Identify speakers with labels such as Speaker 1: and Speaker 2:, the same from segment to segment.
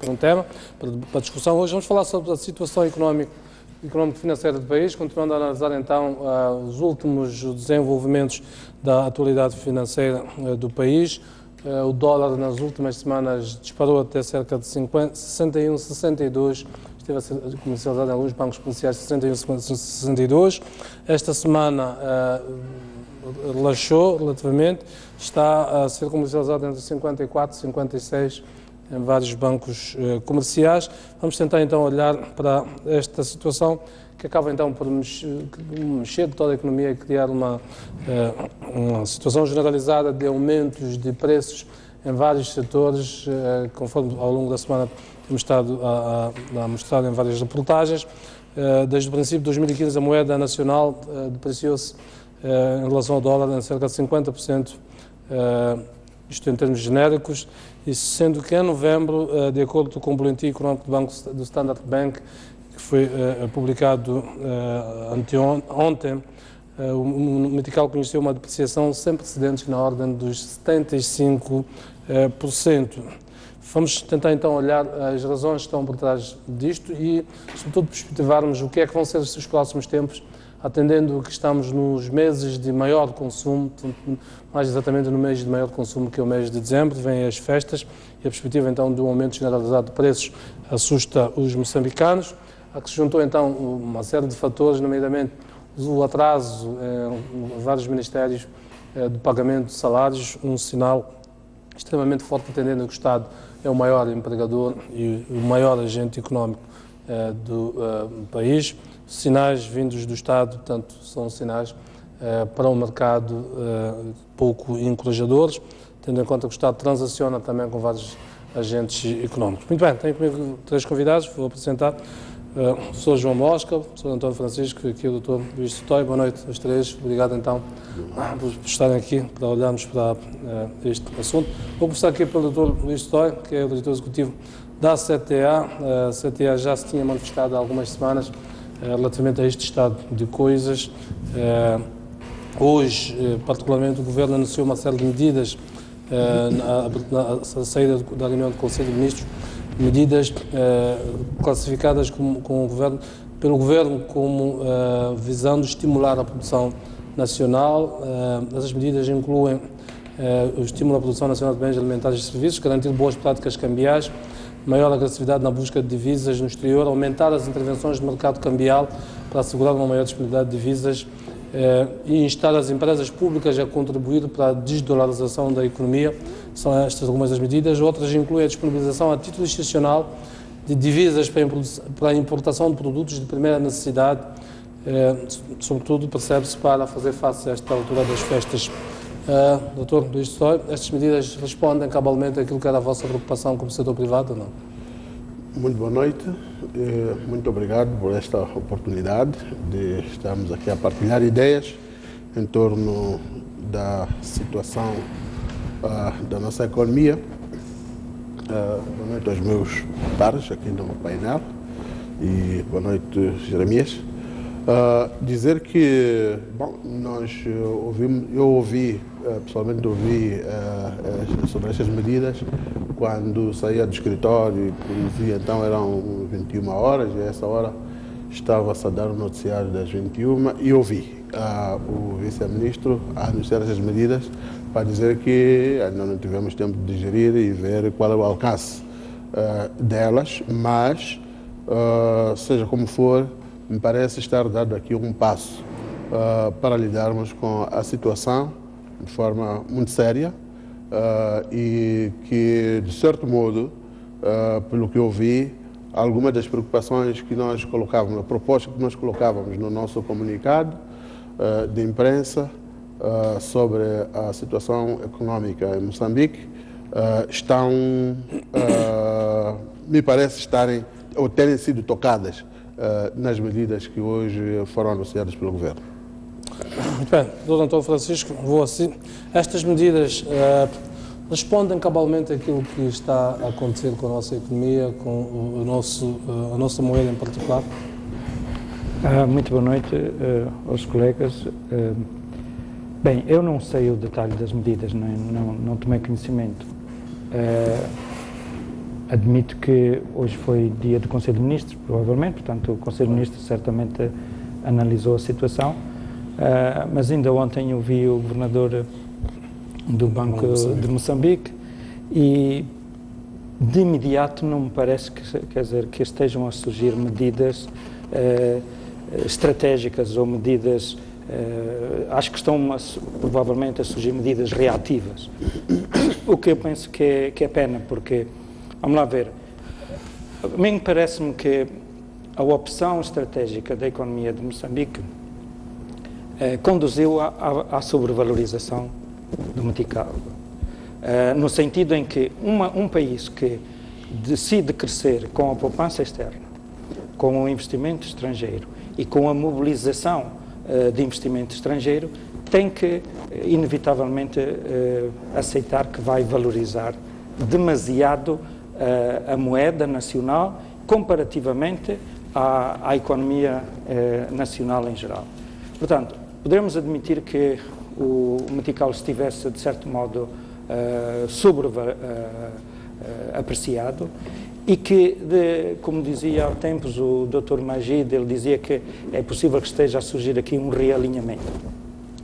Speaker 1: um tema para discussão. Hoje vamos falar sobre a situação económico-financeira do país, continuando a analisar então os últimos desenvolvimentos da atualidade financeira do país. O dólar nas últimas semanas disparou até cerca de 61, 62, esteve a ser comercializado em alguns bancos comerciais 61, 62. Esta semana relaxou relativamente, está a ser comercializado entre 54 e 56 em vários bancos comerciais. Vamos tentar então olhar para esta situação que acaba então por mexer de toda a economia e criar uma situação generalizada de aumentos de preços em vários setores, conforme ao longo da semana temos estado a mostrar em várias reportagens. Desde o princípio de 2015 a moeda nacional depreciou-se em relação ao dólar em cerca de 50%, isto em termos genéricos, e sendo que em novembro, de acordo com o boletim económico do Standard Bank, que foi publicado ontem, o Metical conheceu uma depreciação sem precedentes na ordem dos 75%. Vamos tentar então olhar as razões que estão por trás disto e, sobretudo, perspectivarmos o que é que vão ser os próximos tempos, atendendo que estamos nos meses de maior consumo, mais exatamente no mês de maior consumo, que é o mês de dezembro, vêm as festas, e a perspectiva então de um aumento generalizado de preços assusta os moçambicanos, a que se juntou então uma série de fatores, nomeadamente o atraso em vários ministérios de pagamento de salários, um sinal extremamente forte, atendendo que o Estado é o maior empregador e o maior agente económico do país. Sinais vindos do Estado, portanto, são sinais para um mercado pouco encorajadores, tendo em conta que o Estado transaciona também com vários agentes económicos. Muito bem, tenho comigo três convidados, vou apresentar o professor João Mosca, o professor António Francisco e aqui o Dr. Luís Sotói. Boa noite aos três, obrigado então por estarem aqui para olharmos para este assunto. Vou começar aqui pelo Dr. Luís Sotói, que é o diretor executivo da CTA. A CTA já se tinha manifestado há algumas semanas relativamente a este estado de coisas. Hoje, particularmente, o Governo anunciou uma série de medidas na saída da reunião do Conselho de Ministros, medidas classificadas pelo Governo como visando estimular a produção nacional. Essas medidas incluem o estímulo à produção nacional de bens alimentares e serviços, garantir boas práticas cambiais, maior agressividade na busca de divisas no exterior, aumentar as intervenções no mercado cambial para assegurar uma maior disponibilidade de divisas e instar as empresas públicas a contribuir para a desdolarização da economia. São estas algumas das medidas. Outras incluem a disponibilização a título excepcional de divisas para a importação de produtos de primeira necessidade, sobretudo, percebe-se, para fazer face a esta altura das festas. Dr. Luís Sotói, estas medidas respondem cabalmente àquilo que era a vossa preocupação como setor privado ou não?
Speaker 2: Muito boa noite, muito obrigado por esta oportunidade de estarmos aqui a partilhar ideias em torno da situação da nossa economia. Boa noite aos meus pares aqui no painel e boa noite, Jeremias. Dizer que, bom, pessoalmente ouvi sobre estas medidas quando saía do escritório e via, então eram 21 horas e a essa hora estava-se a dar o noticiário das 21 e ouvi o vice-ministro a anunciar essas medidas para dizer que ainda não tivemos tempo de digerir e ver qual é o alcance delas, mas seja como for, me parece estar dado aqui um passo para lidarmos com a situação de forma muito séria e que, de certo modo, pelo que eu vi, algumas das preocupações que nós colocávamos, a proposta que nós colocávamos no nosso comunicado de imprensa sobre a situação económica em Moçambique estão, me parece estarem ou terem sido tocadas nas medidas que hoje foram anunciadas pelo Governo.
Speaker 1: Muito bem, Dr. António Francisco, vou assim. Estas medidas respondem cabalmente àquilo que está a acontecer com a nossa economia, com a nossa moeda em particular?
Speaker 3: Muito boa noite aos colegas. Bem, eu não sei o detalhe das medidas, não tomei conhecimento. Admito que hoje foi dia do Conselho de Ministros, provavelmente, portanto o Conselho de Ministros certamente analisou a situação, mas ainda ontem eu vi o governador do Banco de Moçambique e de imediato não me parece que estejam a surgir medidas estratégicas ou medidas, acho que estão provavelmente a surgir medidas reativas, o que eu penso que é pena, porque, vamos lá ver, a mim parece-me que a opção estratégica da economia de Moçambique conduziu à sobrevalorização do metical, no sentido em que um país que decide crescer com a poupança externa, com o investimento estrangeiro e com a mobilização de investimento estrangeiro, tem que, inevitavelmente, aceitar que vai valorizar demasiado a moeda nacional comparativamente à economia nacional em geral. Portanto, poderemos admitir que o metical estivesse, de certo modo, apreciado e que, como dizia há tempos o Dr. Magid, ele dizia que é possível que esteja a surgir aqui um realinhamento.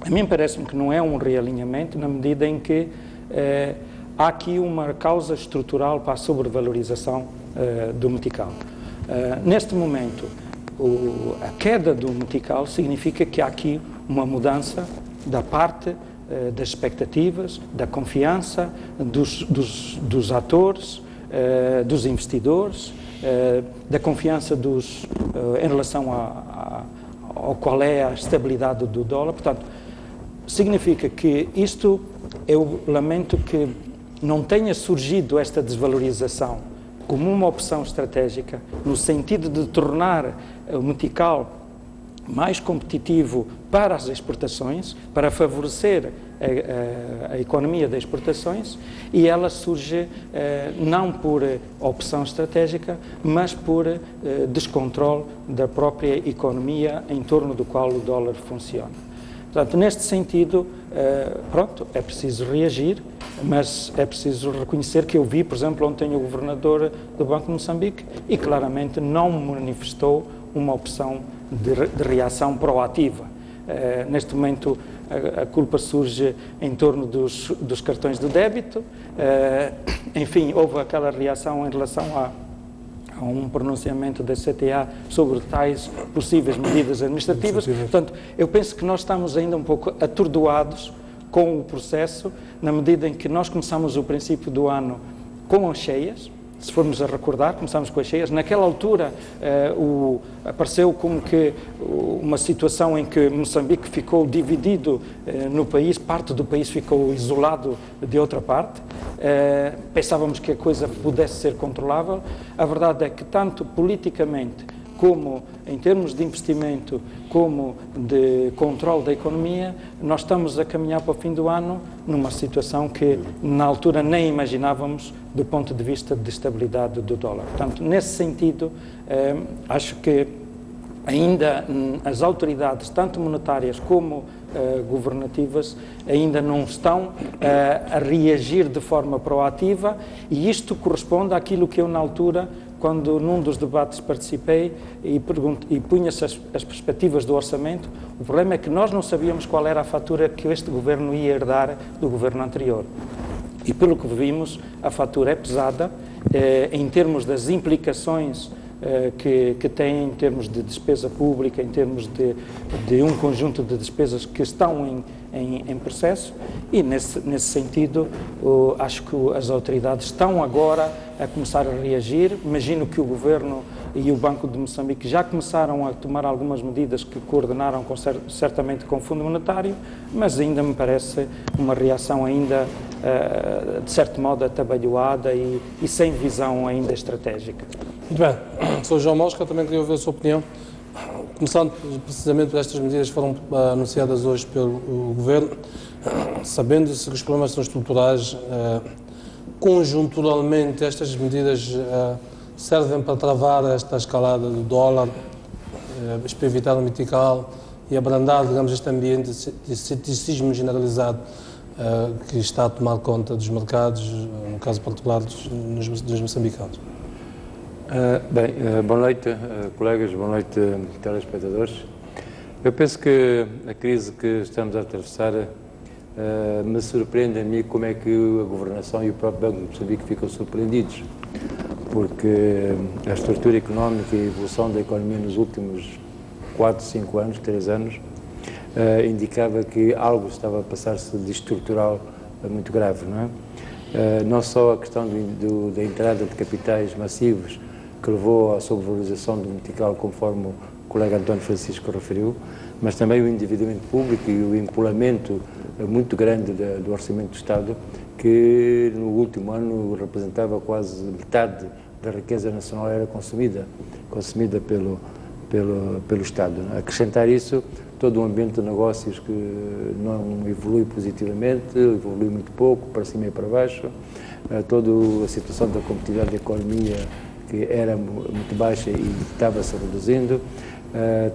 Speaker 3: A mim parece-me que não é um realinhamento na medida em que há aqui uma causa estrutural para a sobrevalorização do metical. Neste momento, a queda do metical significa que há aqui uma mudança da parte das expectativas, da confiança dos atores, dos investidores, da confiança em relação ao qual é a estabilidade do dólar. Portanto, significa que isto, eu lamento que não tenha surgido esta desvalorização como uma opção estratégica, no sentido de tornar o metical mais competitivo para as exportações, para favorecer a economia das exportações, e ela surge não por opção estratégica, mas por descontrole da própria economia em torno do qual o dólar funciona. Portanto, neste sentido, pronto, é preciso reagir, mas é preciso reconhecer que eu vi, por exemplo, ontem o governador do Banco de Moçambique e claramente não manifestou uma opção de reação proativa. Neste momento, a culpa surge em torno dos cartões de débito. Enfim, houve aquela reação em relação a um pronunciamento da CTA sobre tais possíveis medidas administrativas. Portanto, eu penso que nós estamos ainda um pouco atordoados com o processo, na medida em que nós começamos o princípio do ano com as cheias. Se formos a recordar, começámos com as cheias. Naquela altura apareceu como que uma situação em que Moçambique ficou dividido no país, parte do país ficou isolado de outra parte. Pensávamos que a coisa pudesse ser controlável. A verdade é que, tanto politicamente como em termos de investimento, como de controle da economia, nós estamos a caminhar para o fim do ano numa situação que na altura nem imaginávamos do ponto de vista de estabilidade do dólar. Portanto, nesse sentido, acho que ainda as autoridades, tanto monetárias como governativas, ainda não estão a reagir de forma proativa, e isto corresponde àquilo que eu, na altura, quando num dos debates participei e punha-se as perspectivas do orçamento, o problema é que nós não sabíamos qual era a fatura que este governo ia herdar do governo anterior. E pelo que vimos, a fatura é pesada em termos das implicações que tem em termos de despesa pública, em termos de um conjunto de despesas que estão em processo, e nesse sentido acho que as autoridades estão agora a começar a reagir. Imagino que o Governo e o Banco de Moçambique já começaram a tomar algumas medidas que coordenaram certamente com o Fundo Monetário, mas ainda me parece uma reação ainda, de certo modo, atabalhoada e sem visão ainda estratégica.
Speaker 1: Muito bem. Sr. João Mosca, também queria ouvir a sua opinião. Começando precisamente por estas medidas que foram anunciadas hoje pelo Governo, sabendo-se que os problemas são estruturais, conjunturalmente estas medidas servem para travar esta escalada do dólar, para evitar o metical e abrandar, digamos, este ambiente de ceticismo generalizado que está a tomar conta dos mercados, no caso particular dos moçambicanos.
Speaker 4: Boa noite, colegas, boa noite, telespectadores. Eu penso que a crise que estamos a atravessar me surpreende a mim como é que a governação e o próprio Banco de Moçambique ficam surpreendidos, porque a estrutura económica e a evolução da economia nos últimos 4, 5 anos, 3 anos, indicava que algo estava a passar-se de estrutural muito grave, não é? Não só a questão da entrada de capitais massivos que levou à sobrevalorização do metical, conforme o colega António Francisco referiu, mas também o endividamento público e o empolamento muito grande do orçamento do Estado, que no último ano representava quase metade da riqueza nacional era consumida pelo Estado. Acrescentar isso, todo um ambiente de negócios que não evolui positivamente, evolui muito pouco, para cima e para baixo, toda a situação da competitividade da economia, que era muito baixa e estava-se reduzindo,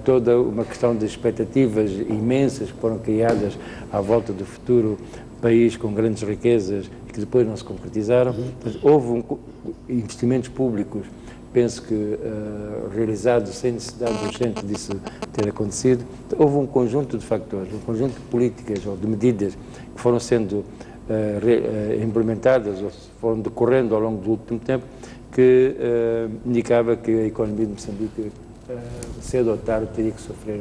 Speaker 4: toda uma questão de expectativas imensas que foram criadas à volta do futuro país com grandes riquezas e que depois não se concretizaram. Houve investimentos públicos, penso que realizados sem necessidade urgente disso ter acontecido. Houve um conjunto de fatores, um conjunto de políticas ou de medidas que foram sendo implementadas ou foram decorrendo ao longo do último tempo que indicava que a economia de Moçambique cedo ou tarde teria que sofrer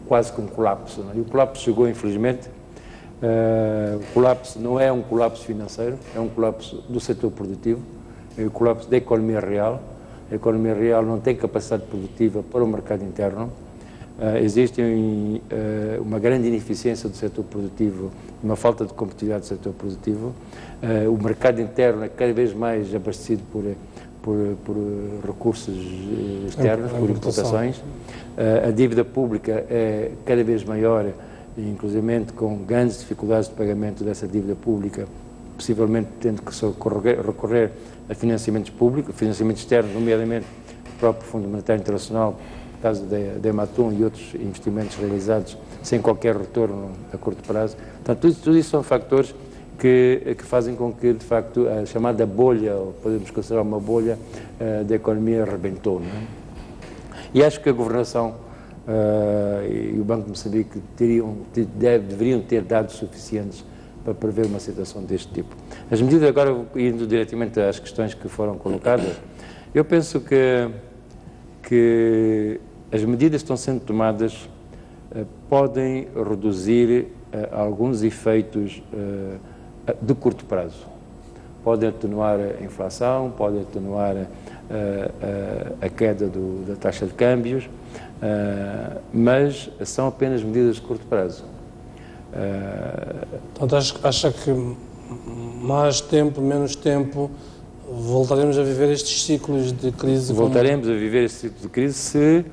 Speaker 4: quase que um colapso. Não é? E o colapso chegou, infelizmente. O colapso não é um colapso financeiro, é um colapso do setor produtivo, é um colapso da economia real. A economia real não tem capacidade produtiva para o mercado interno. Existe uma grande ineficiência do setor produtivo, uma falta de competitividade do setor produtivo. O mercado interno é cada vez mais abastecido por recursos externos, por importações. A dívida pública é cada vez maior, inclusive com grandes dificuldades de pagamento dessa dívida pública, possivelmente tendo que recorrer a financiamentos públicos, financiamentos externos, nomeadamente o próprio Fundo Monetário Internacional, no caso da Ematum e outros investimentos realizados sem qualquer retorno a curto prazo. Portanto, tudo isso são fatores que fazem com que, de facto, a chamada bolha, ou podemos considerar uma bolha, da economia arrebentou. Não é? E acho que a governação e o Banco de Moçambique deveriam ter dados suficientes para prever uma situação deste tipo. As medidas, agora indo diretamente às questões que foram colocadas, eu penso que as medidas que estão sendo tomadas podem reduzir alguns efeitos de curto prazo. Podem atenuar a inflação, podem atenuar a queda da taxa de câmbios, mas são apenas medidas de curto prazo.
Speaker 1: Portanto, acha que mais tempo, menos tempo, voltaremos a viver estes ciclos de crise?
Speaker 4: Voltaremos a viver este ciclo de crise se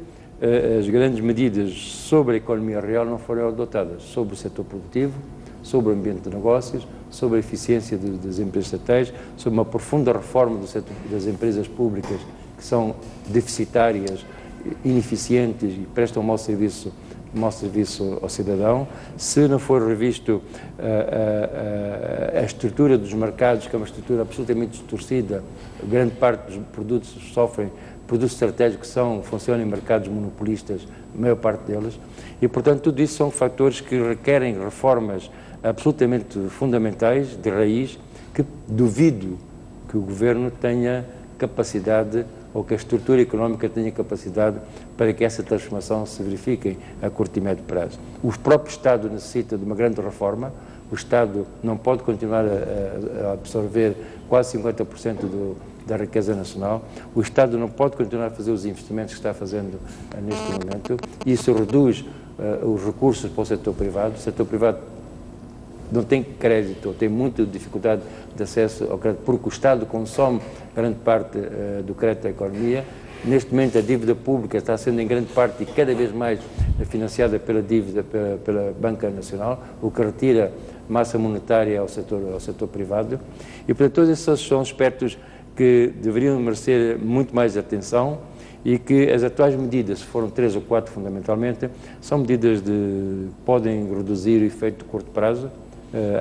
Speaker 4: as grandes medidas sobre a economia real não forem adotadas, sobre o setor produtivo, sobre o ambiente de negócios, sobre a eficiência das empresas estatais, sobre uma profunda reforma do setor das empresas públicas que são deficitárias, ineficientes e prestam mau serviço ao cidadão. Se não for revisto a estrutura dos mercados, que é uma estrutura absolutamente distorcida, grande parte dos produtos produtos estratégicos funcionam em mercados monopolistas, a maior parte deles, e portanto tudo isso são fatores que requerem reformas absolutamente fundamentais, de raiz, que duvido que o Governo tenha capacidade ou que a estrutura económica tenha capacidade para que essa transformação se verifique a curto e médio prazo. O próprio Estado necessita de uma grande reforma, o Estado não pode continuar a absorver quase 50% da riqueza nacional, o Estado não pode continuar a fazer os investimentos que está fazendo neste momento, isso reduz os recursos para o setor privado não tem crédito, ou tem muita dificuldade de acesso ao crédito, porque o Estado consome grande parte do crédito da economia. Neste momento a dívida pública está sendo em grande parte e cada vez mais financiada pela Banca Nacional, o que retira massa monetária ao setor privado. E, portanto, todos esses são aspectos que deveriam merecer muito mais atenção e que as atuais medidas, se foram 3 ou 4 fundamentalmente, são medidas que podem reduzir o efeito de curto prazo,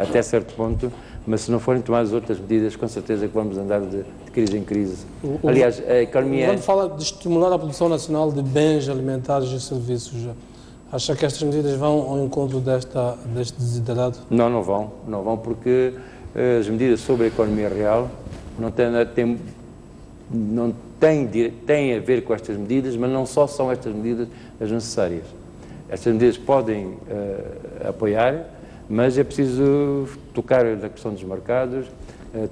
Speaker 4: até certo ponto, mas se não forem tomadas outras medidas, com certeza que vamos andar de crise em crise. Aliás, a economia...
Speaker 1: Quando fala de estimular a produção nacional de bens alimentares e serviços, acha que estas medidas vão ao encontro deste desiderado?
Speaker 4: Não, não vão, porque as medidas sobre a economia real não têm a ver com estas medidas, mas não só são estas medidas as necessárias. Estas medidas podem apoiar, mas é preciso tocar na questão dos mercados,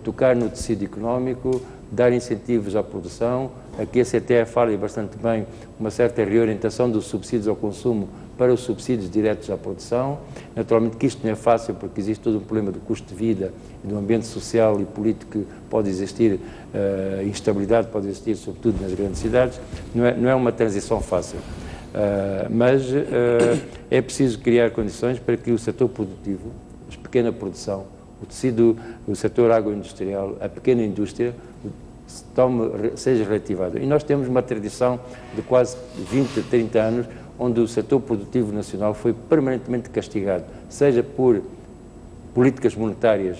Speaker 4: tocar no tecido económico, dar incentivos à produção. Aqui a CTE fala bastante bem uma certa reorientação dos subsídios ao consumo para os subsídios diretos à produção. Naturalmente que isto não é fácil, porque existe todo um problema do custo de vida e do ambiente social e político que pode existir, instabilidade pode existir, sobretudo nas grandes cidades. Não é uma transição fácil. Mas é preciso criar condições para que o setor produtivo, a pequena produção, o tecido, o setor agroindustrial, a pequena indústria, seja reativado. E nós temos uma tradição de quase 20, 30 anos onde o setor produtivo nacional foi permanentemente castigado, seja por políticas monetárias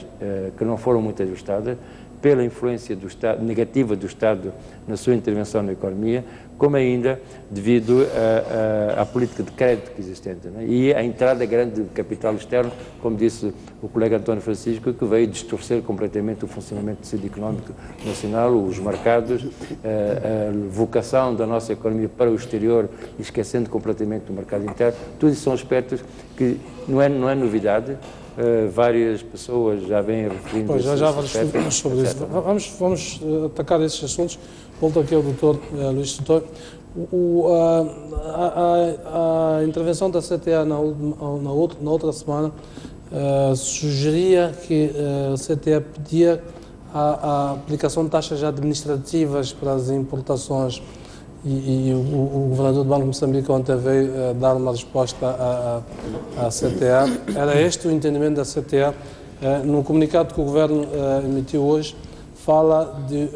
Speaker 4: que não foram muito ajustadas, pela influência do Estado, negativa do Estado na sua intervenção na economia, como ainda devido à política de crédito que existente, né? E a entrada grande de capital externo, como disse o colega António Francisco, que veio distorcer completamente o funcionamento do tecido económico nacional, os mercados, a vocação da nossa economia para o exterior, esquecendo completamente o mercado interno. Tudo isso são aspectos que não é novidade. Várias pessoas já vêm referindo
Speaker 1: a já vamos sobre isso. Vamos atacar esses assuntos. Volto aqui ao Dr. Luís Soutor. A intervenção da CTA na outra semana sugeria que a CTA pedia a aplicação de taxas administrativas para as importações e o governador do Banco de Moçambique ontem veio dar uma resposta à CTA. Era este o entendimento da CTA. No comunicado que o governo emitiu hoje, fala de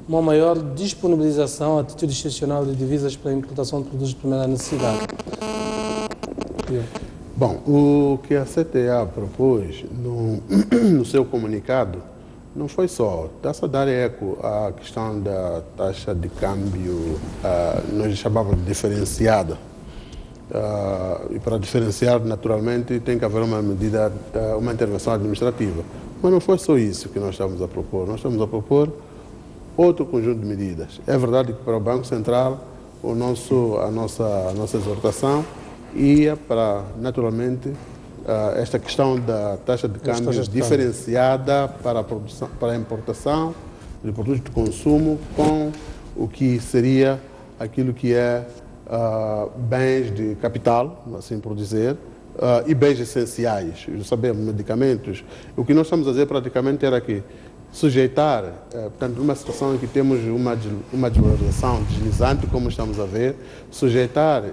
Speaker 1: uma maior disponibilização a título excepcional de divisas para a importação de produtos de primeira necessidade.
Speaker 2: Bom, o que a CTA propôs no seu comunicado não foi só, está-se a dar eco à questão da taxa de câmbio, nós chamávamos de diferenciada. E para diferenciar, naturalmente, tem que haver uma medida, uma intervenção administrativa. Mas não foi só isso que nós estamos a propor. Nós estamos a propor outro conjunto de medidas. É verdade que para o Banco Central, a nossa exortação ia para, naturalmente, esta questão da taxa de câmbio diferenciada para a importação de produtos de consumo com o que seria aquilo que é bens de capital, assim por dizer, e bens essenciais, sabemos, medicamentos. O que nós estamos a dizer praticamente era que sujeitar, portanto, numa situação em que temos uma desvalorização deslizante, como estamos a ver, sujeitar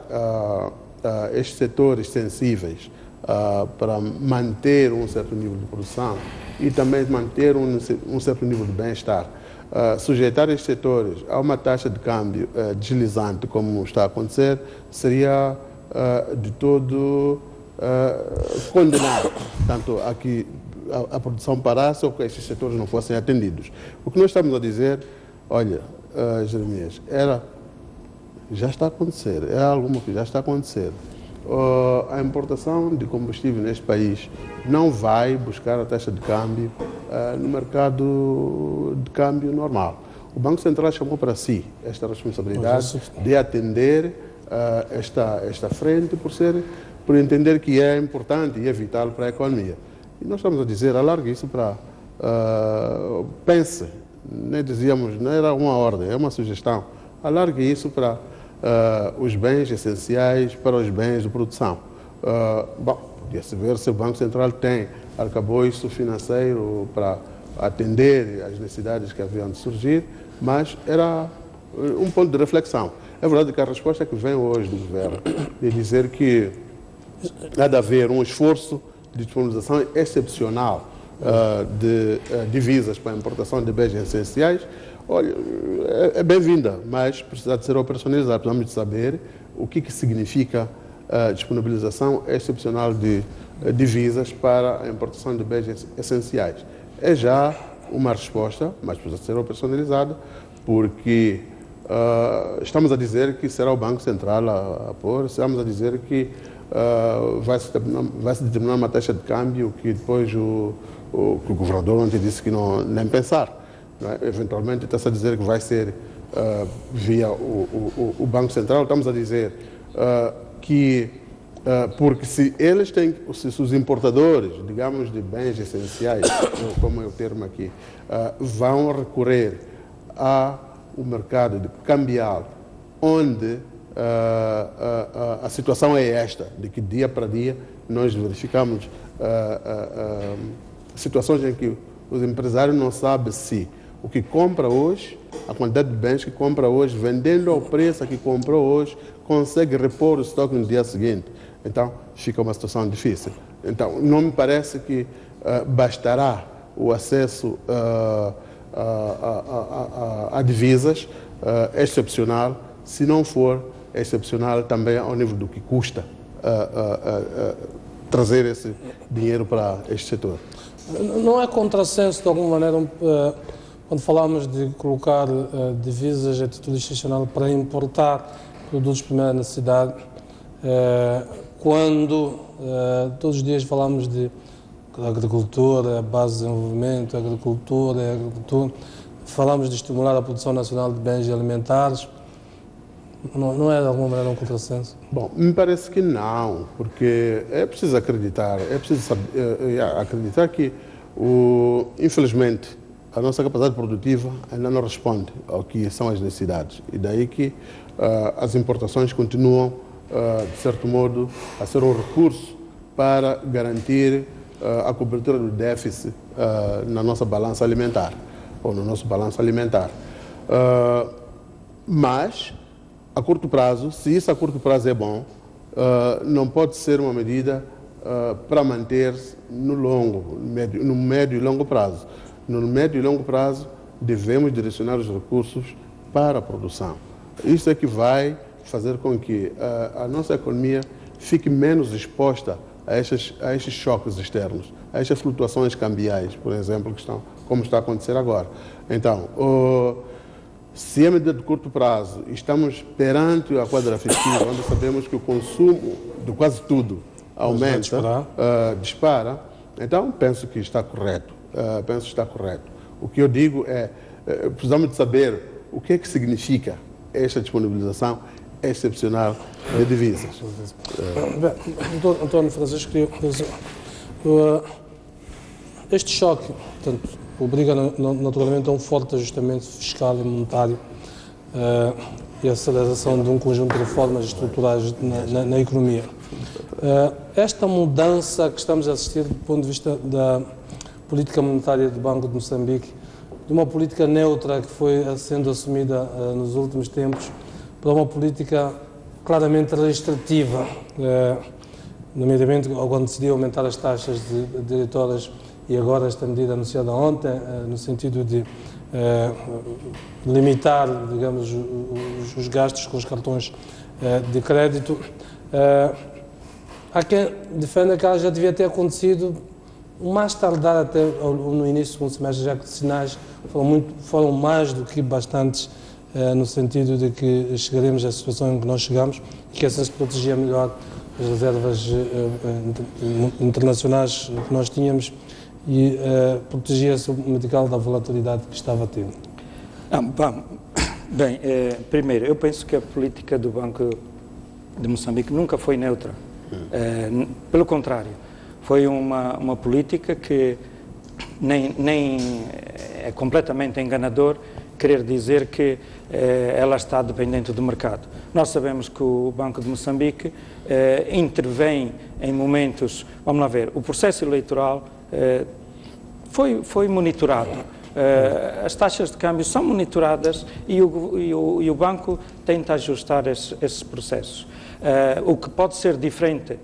Speaker 2: estes setores sensíveis para manter um certo nível de produção e também manter um certo nível de bem-estar. Sujeitar estes setores a uma taxa de câmbio deslizante, como está a acontecer, seria de todo condenar, tanto a que a produção parasse ou que estes setores não fossem atendidos. O que nós estamos a dizer, olha, Jeremias, já está a acontecer, é algo que já está a acontecer. A importação de combustível neste país não vai buscar a taxa de câmbio no mercado de câmbio normal. O Banco Central chamou para si esta responsabilidade de atender esta frente por entender que é importante e é vital para a economia. E nós estamos a dizer, alargue isso para... pense, nem dizíamos, não era uma ordem, é uma sugestão. Alargue isso para os bens essenciais, para os bens de produção. Bom, podia-se ver se o Banco Central tem arcabouço financeiro para atender às necessidades que haviam de surgir, mas era um ponto de reflexão. É verdade que a resposta que vem hoje do governo de dizer que há de haver um esforço de disponibilização excepcional de divisas para a importação de bens essenciais, olha, é bem-vinda, mas precisa de ser operacionalizada. Precisamos de saber o que significa a disponibilização excepcional de divisas para a importação de bens essenciais. É já uma resposta, mas precisa ser operacionalizada, porque estamos a dizer que será o Banco Central a pôr, estamos a dizer que vai se determinar uma taxa de câmbio que depois que o governador ontem disse que não, nem pensar. Não é? Eventualmente está-se a dizer que vai ser via o Banco Central. Estamos a dizer que, porque se eles têm, se os importadores, digamos, de bens essenciais, como é o termo aqui, vão recorrer ao mercado de cambial, onde a situação é esta, de que dia para dia nós verificamos situações em que os empresários não sabem se o que compra hoje, a quantidade de bens que compra hoje, vendendo ao preço a que comprou hoje, consegue repor o estoque no dia seguinte. Então, fica uma situação difícil. Então, não me parece que bastará o acesso a divisas excepcional, se não for excepcional também ao nível do que custa trazer esse dinheiro para este setor.
Speaker 1: Não é contrassenso, de alguma maneira, quando falamos de colocar divisas a título excepcional para importar produtos de primeira necessidade, quando todos os dias falamos de agricultura, base de desenvolvimento, agricultura, falamos de estimular a produção nacional de bens alimentares, não é de alguma maneira um contrassenso?
Speaker 2: Bom, me parece que não, porque é preciso acreditar, acreditar que, infelizmente, a nossa capacidade produtiva ainda não responde ao que são as necessidades. E daí que as importações continuam, de certo modo, a ser um recurso para garantir a cobertura do déficit na nossa balança alimentar, ou no nosso balanço alimentar. Mas, a curto prazo, se isso a curto prazo é bom, não pode ser uma medida para manter-se no médio e longo prazo. No médio e longo prazo, devemos direcionar os recursos para a produção. Isso é que vai fazer com que a nossa economia fique menos exposta a estes choques externos, a estas flutuações cambiais, por exemplo, como está a acontecer agora. Então, se é medida de curto prazo, estamos perante a quadra festiva, onde sabemos que o consumo de quase tudo aumenta, dispara, então penso que está correto. O que eu digo é, precisamos de saber o que é que significa esta disponibilização excepcional de divisas.
Speaker 1: Bem, António Francisco, este choque, portanto, obriga naturalmente a um forte ajustamento fiscal e monetário e a aceleração de um conjunto de reformas estruturais na economia. Esta mudança que estamos a assistir do ponto de vista da política monetária do Banco de Moçambique, de uma política neutra que foi sendo assumida nos últimos tempos, para uma política claramente restritiva, nomeadamente quando decidiu aumentar as taxas de diretoras e agora esta medida anunciada ontem, no sentido de limitar, digamos, os gastos com os cartões de crédito. Há quem defenda que ela já devia ter acontecido o mais tardar até no início do segundo semestre, já que os sinais foram mais do que bastantes, no sentido de que chegaremos à situação em que nós chegamos e que assim se protegia melhor as reservas internacionais que nós tínhamos e protegia-se o medical da volatilidade que estava tendo.
Speaker 3: Bem, primeiro, eu penso que a política do Banco de Moçambique nunca foi neutra. Pelo contrário, foi uma política que nem é completamente enganador querer dizer que ela está dependente do mercado. Nós sabemos que o Banco de Moçambique intervém em momentos, vamos lá ver, o processo eleitoral foi monitorado. As taxas de câmbio são monitoradas e o banco tenta ajustar esses processos. O que pode ser diferente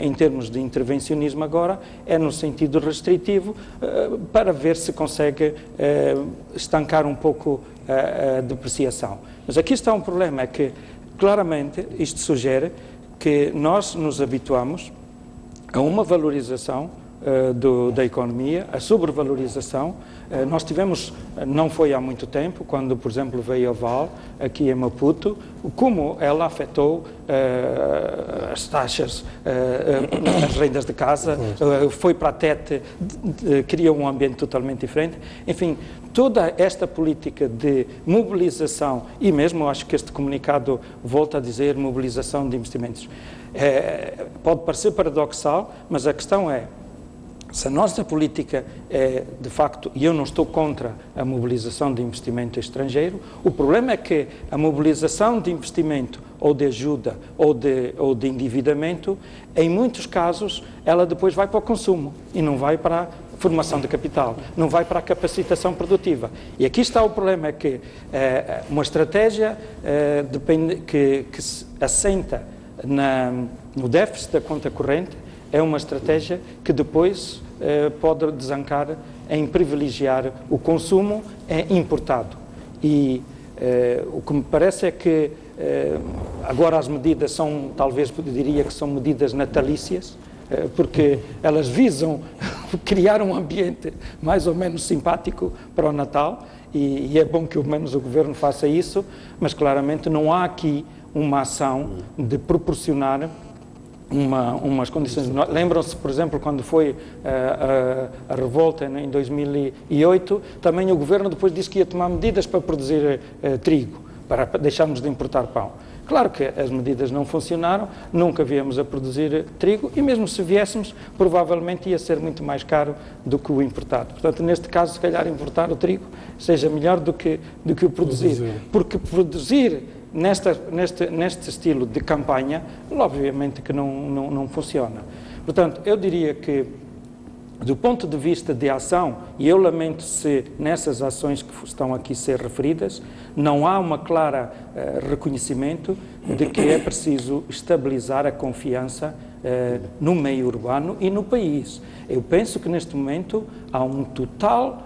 Speaker 3: em termos de intervencionismo agora é no sentido restritivo para ver se consegue estancar um pouco a depreciação. Mas aqui está um problema, é que claramente isto sugere que nós nos habituamos a uma valorização da economia, a sobrevalorização. Nós tivemos, não foi há muito tempo, quando, por exemplo, veio a Val, aqui em Maputo, como ela afetou as taxas, as rendas de casa, foi para a Tete, criou um ambiente totalmente diferente. Enfim, toda esta política de mobilização, e mesmo acho que este comunicado volta a dizer mobilização de investimentos, pode parecer paradoxal, mas a questão é, se a nossa política é, de facto, e eu não estou contra a mobilização de investimento estrangeiro, o problema é que a mobilização de investimento ou de ajuda ou de endividamento, em muitos casos, ela depois vai para o consumo e não vai para a formação de capital, não vai para a capacitação produtiva. E aqui está o problema, é que uma estratégia que se assenta no déficit da conta corrente é uma estratégia que depois pode desancar em privilegiar o consumo importado. E o que me parece é que agora as medidas são, talvez eu diria que são medidas natalícias, porque elas visam criar um ambiente mais ou menos simpático para o Natal, e é bom que ao menos o Governo faça isso, mas claramente não há aqui uma ação de proporcionar umas condições. Lembram-se, por exemplo, quando foi a revolta em 2008, também o Governo depois disse que ia tomar medidas para produzir trigo, para deixarmos de importar pão. Claro que as medidas não funcionaram, nunca viemos a produzir trigo e mesmo se viéssemos, provavelmente ia ser muito mais caro do que o importado. Portanto, neste caso, se calhar importar o trigo seja melhor do que o produzir. Porque produzir neste estilo de campanha, obviamente que não funciona. Portanto, eu diria que, do ponto de vista de ação, e eu lamento se nessas ações que estão aqui a ser referidas, não há uma clara reconhecimento de que é preciso estabilizar a confiança no meio urbano e no país. Eu penso que neste momento há um total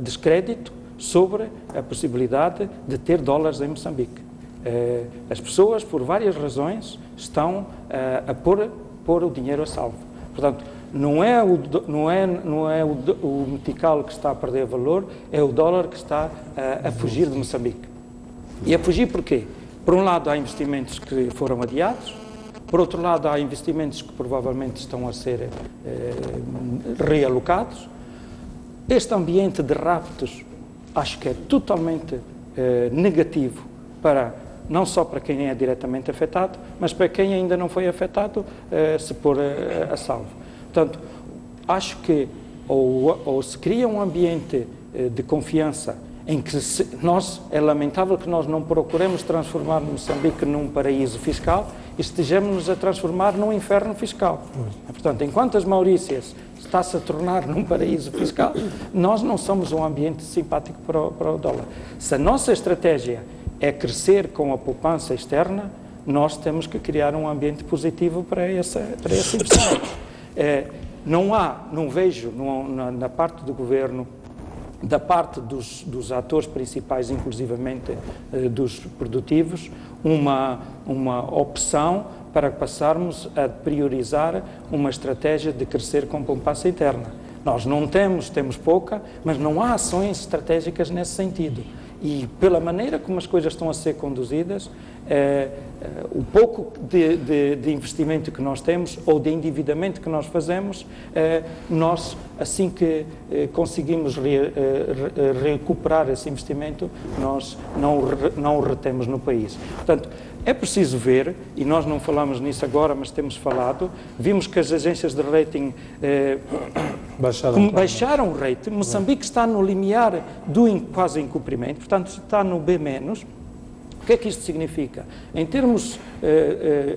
Speaker 3: descrédito sobre a possibilidade de ter dólares em Moçambique. As pessoas, por várias razões, estão a pôr o dinheiro a salvo. Portanto, não é o metical que está a perder valor, é o dólar que está a fugir de Moçambique. E a fugir porquê? Por um lado, há investimentos que foram adiados, por outro lado, há investimentos que provavelmente estão a ser realocados. Este ambiente de raptos acho que é totalmente negativo não só para quem é diretamente afetado, mas para quem ainda não foi afetado, se pôr a salvo. Portanto, acho que ou se cria um ambiente de confiança em que é lamentável que nós não procuremos transformar Moçambique num paraíso fiscal e estejamos-nos a transformar num inferno fiscal. Portanto, enquanto as Maurícias está-se a tornar num paraíso fiscal, nós não somos um ambiente simpático para o dólar. Se a nossa estratégia é crescer com a poupança externa, nós temos que criar um ambiente positivo para esse investimento. Não vejo na parte do Governo, da parte dos atores principais, inclusivamente dos produtivos, uma opção para passarmos a priorizar uma estratégia de crescer com poupança interna. Nós não temos pouca, mas não há ações estratégicas nesse sentido. E pela maneira como as coisas estão a ser conduzidas, o pouco de investimento que nós temos ou de endividamento que nós fazemos, nós, assim que conseguimos recuperar esse investimento, nós não o retemos no país. Portanto, é preciso ver, e nós não falamos nisso agora, mas temos falado, vimos que as agências de rating baixaram o rating. Moçambique está no limiar do quase incumprimento, portanto está no B-. O que é que isto significa? Em termos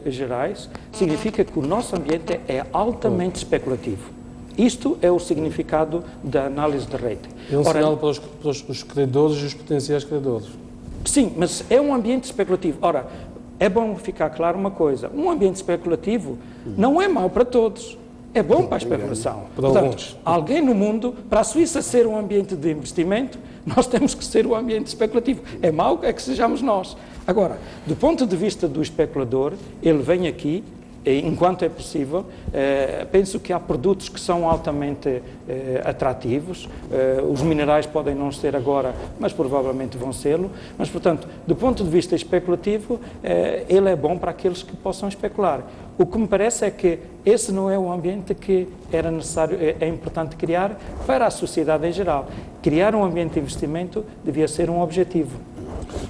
Speaker 3: gerais, significa que o nosso ambiente é altamente especulativo. Isto é o significado da análise de rating.
Speaker 1: É um sinal para os credores e os potenciais credores.
Speaker 3: Sim, mas é um ambiente especulativo. Ora, é bom ficar claro uma coisa, um ambiente especulativo não é mau para todos, é bom para a especulação. Portanto, alguém no mundo, para a Suíça ser um ambiente de investimento, nós temos que ser um ambiente especulativo. É mau é que sejamos nós. Agora, do ponto de vista do especulador, ele vem aqui enquanto é possível. Penso que há produtos que são altamente atrativos, os minerais podem não ser agora, mas provavelmente vão ser-lo, mas, portanto, do ponto de vista especulativo, ele é bom para aqueles que possam especular. O que me parece é que esse não é o ambiente que era necessário, é importante criar para a sociedade em geral. Criar um ambiente de investimento devia ser um objetivo.